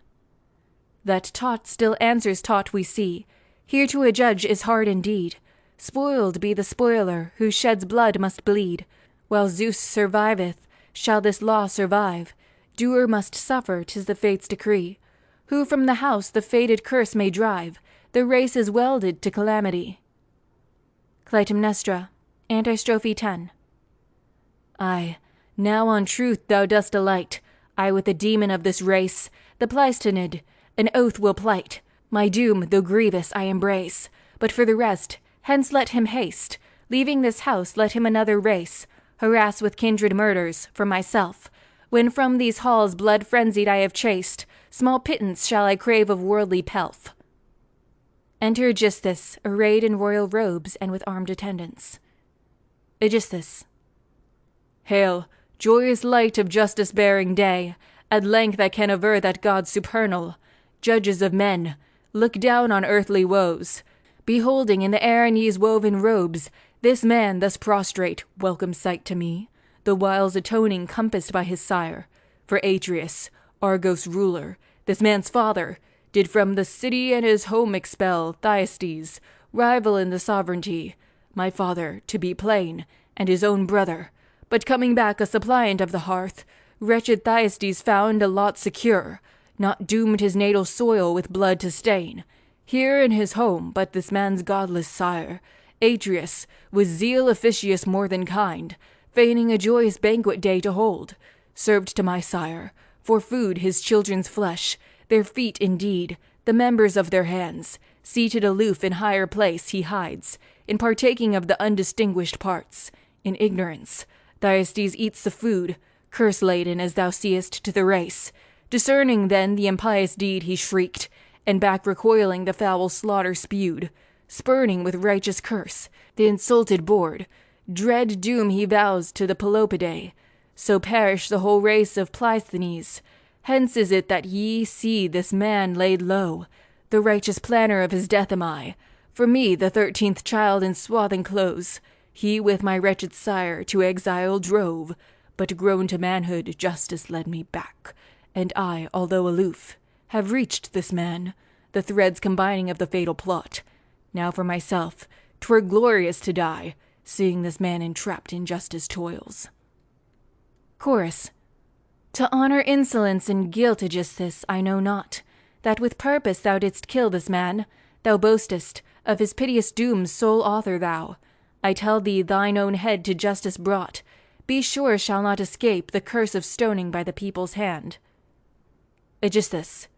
A: That taught still answers taught we see, here to a judge is hard indeed. Spoiled be the spoiler, who sheds blood must bleed. While Zeus surviveth, shall this law survive. Doer must suffer, 'tis the fate's decree. Who from the house the fated curse may drive, the race is welded to calamity. Clytemnestra, Antistrophe 10. Ay, now on truth thou dost alight. I with the demon of this race, the Pleisthenid, an oath will plight. My doom, though grievous, I embrace. But for the rest, hence let him haste. Leaving this house, let him another race harass with kindred murders, for myself. When from these halls blood-frenzied I have chased, small pittance shall I crave of worldly pelf. Enter Aegisthus, arrayed in royal robes and with armed attendants. Aegisthus. Hail, joyous light of justice-bearing day! At length I can aver that gods supernal, judges of men, look down on earthly woes. Beholding in the Erinyes woven robes, this man thus prostrate, welcome sight to me, the whiles atoning compassed by his sire. For Atreus, Argos ruler, this man's father, did from the city and his home expel Thyestes, rival in the sovereignty, my father, to be plain, and his own brother, but coming back a suppliant of the hearth, wretched Thyestes found a lot secure, not doomed his natal soil with blood to stain. Here in his home, but this man's godless sire, Atreus, with zeal officious more than kind, feigning a joyous banquet day to hold, served to my sire, for food his children's flesh, their feet indeed, the members of their hands, seated aloof in higher place he hides, in partaking of the undistinguished parts. In ignorance, Thyestes eats the food, curse-laden as thou seest to the race. Discerning then the impious deed he shrieked, and back recoiling the foul slaughter spewed, spurning with righteous curse the insulted board. Dread doom he vows to the Pelopidae, so perish the whole race of Pleisthenes. Hence is it that ye see this man laid low. The righteous planner of his death am I. For me, the 13th child in swathing clothes, he with my wretched sire to exile drove. But grown to manhood, justice led me back, and I, although aloof, have reached this man, the threads combining of the fatal plot. Now for myself, 'twere glorious to die, seeing this man entrapped in justice toils. Chorus. To honor insolence and guilt, Aegisthus, I know not, that with purpose thou didst kill this man. Thou boastest, of his piteous doom sole author thou. I tell thee thine own head to justice brought, be sure shall not escape the curse of stoning by the people's hand. Aegisthus.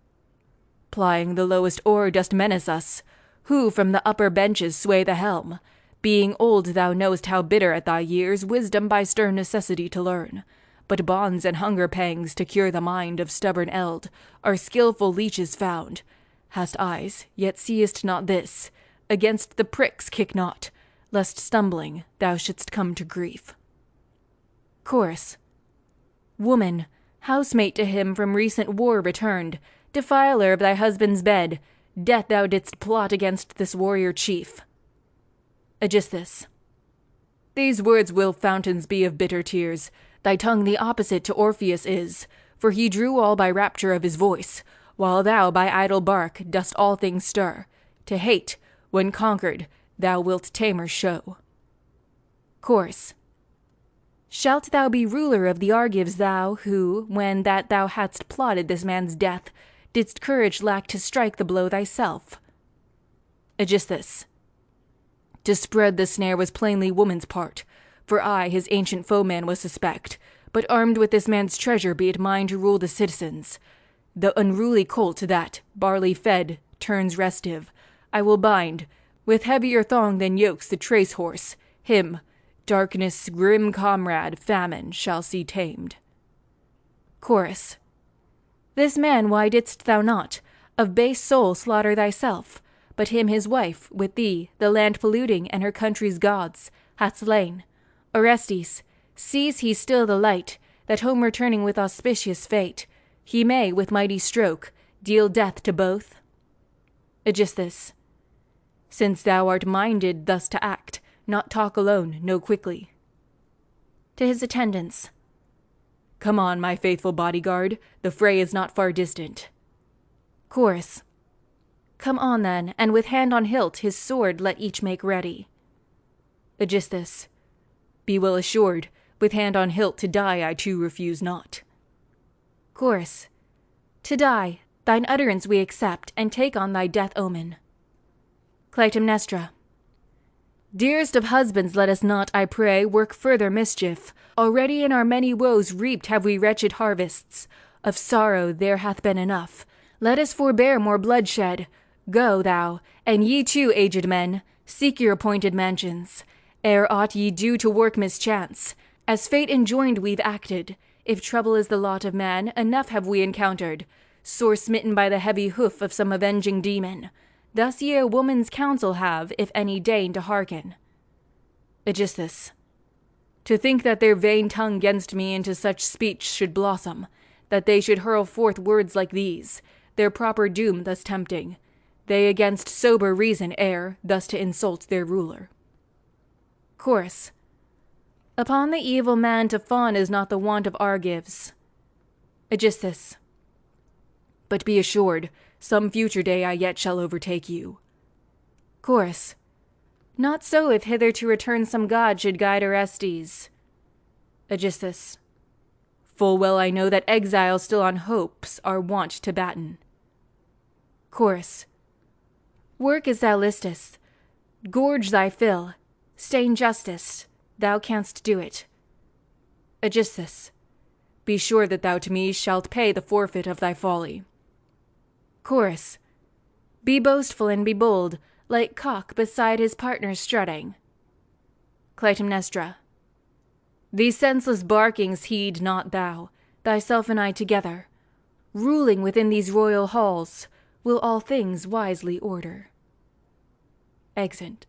A: Plying the lowest oar dost menace us, who from the upper benches sway the helm. Being old thou know'st how bitter at thy years wisdom by stern necessity to learn. But bonds and hunger pangs to cure the mind of stubborn eld are skilful leeches found. Hast eyes, yet seest not this. Against the pricks kick not, lest stumbling thou shouldst come to grief. Chorus. Woman, housemate to him from recent war returned, defiler of thy husband's bed, death thou didst plot against this warrior chief. Aegisthus. These words will fountains be of bitter tears. Thy tongue the opposite to Orpheus is, for he drew all by rapture of his voice, while thou by idle bark dost all things stir. To hate, when conquered, thou wilt tamer show. Chorus. Shalt thou be ruler of the Argives, thou, who, when that thou hadst plotted this man's death, didst courage lack to strike the blow thyself? Aegisthus. To spread the snare was plainly woman's part, for I his ancient foeman was suspect, but armed with this man's treasure be it mine to rule the citizens. The unruly colt that, barley fed, turns restive, I will bind, with heavier thong than yokes the trace horse, him, darkness' grim comrade, famine, shall see tamed. Chorus. This man why didst thou not, of base soul, slaughter thyself, but him his wife, with thee, the land polluting and her country's gods, hath slain? Orestes, sees he still the light, that home returning with auspicious fate, he may, with mighty stroke, deal death to both? Aegisthus. Since thou art minded thus to act, not talk alone, know quickly. To his attendants. Come on, my faithful bodyguard, the fray is not far distant. Chorus. Come on then, and with hand on hilt his sword let each make ready. Aegisthus. Be well assured, with hand on hilt to die I too refuse not. Chorus. To die, thine utterance we accept, and take on thy death omen. Clytemnestra. Dearest of husbands, let us not, I pray, work further mischief. Already in our many woes reaped have we wretched harvests. Of sorrow there hath been enough. Let us forbear more bloodshed. Go, thou, and ye too, aged men, seek your appointed mansions. Ere aught ye do to work mischance, as fate enjoined we've acted. If trouble is the lot of man, enough have we encountered, sore smitten by the heavy hoof of some avenging demon. Thus ye a woman's counsel have, if any deign to hearken. Aegisthus. To think that their vain tongue gainst me into such speech should blossom, that they should hurl forth words like these, their proper doom thus tempting, they against sober reason err, thus to insult their ruler. Chorus. Upon the evil man to fawn is not the wont of Argives. Aegisthus. But be assured, some future day I yet shall overtake you. Chorus. Not so if hither to return some god should guide Orestes. Aegisthus. Full well I know that exiles still on hopes are wont to batten. Chorus. Work as thou listest, gorge thy fill, stain justice, thou canst do it. Aeschylus. Be sure that thou to me shalt pay the forfeit of thy folly. Chorus. Be boastful and be bold, like cock beside his partner strutting. Clytemnestra. These senseless barkings heed not thou, thyself and I together, ruling within these royal halls, will all things wisely order. Exeunt.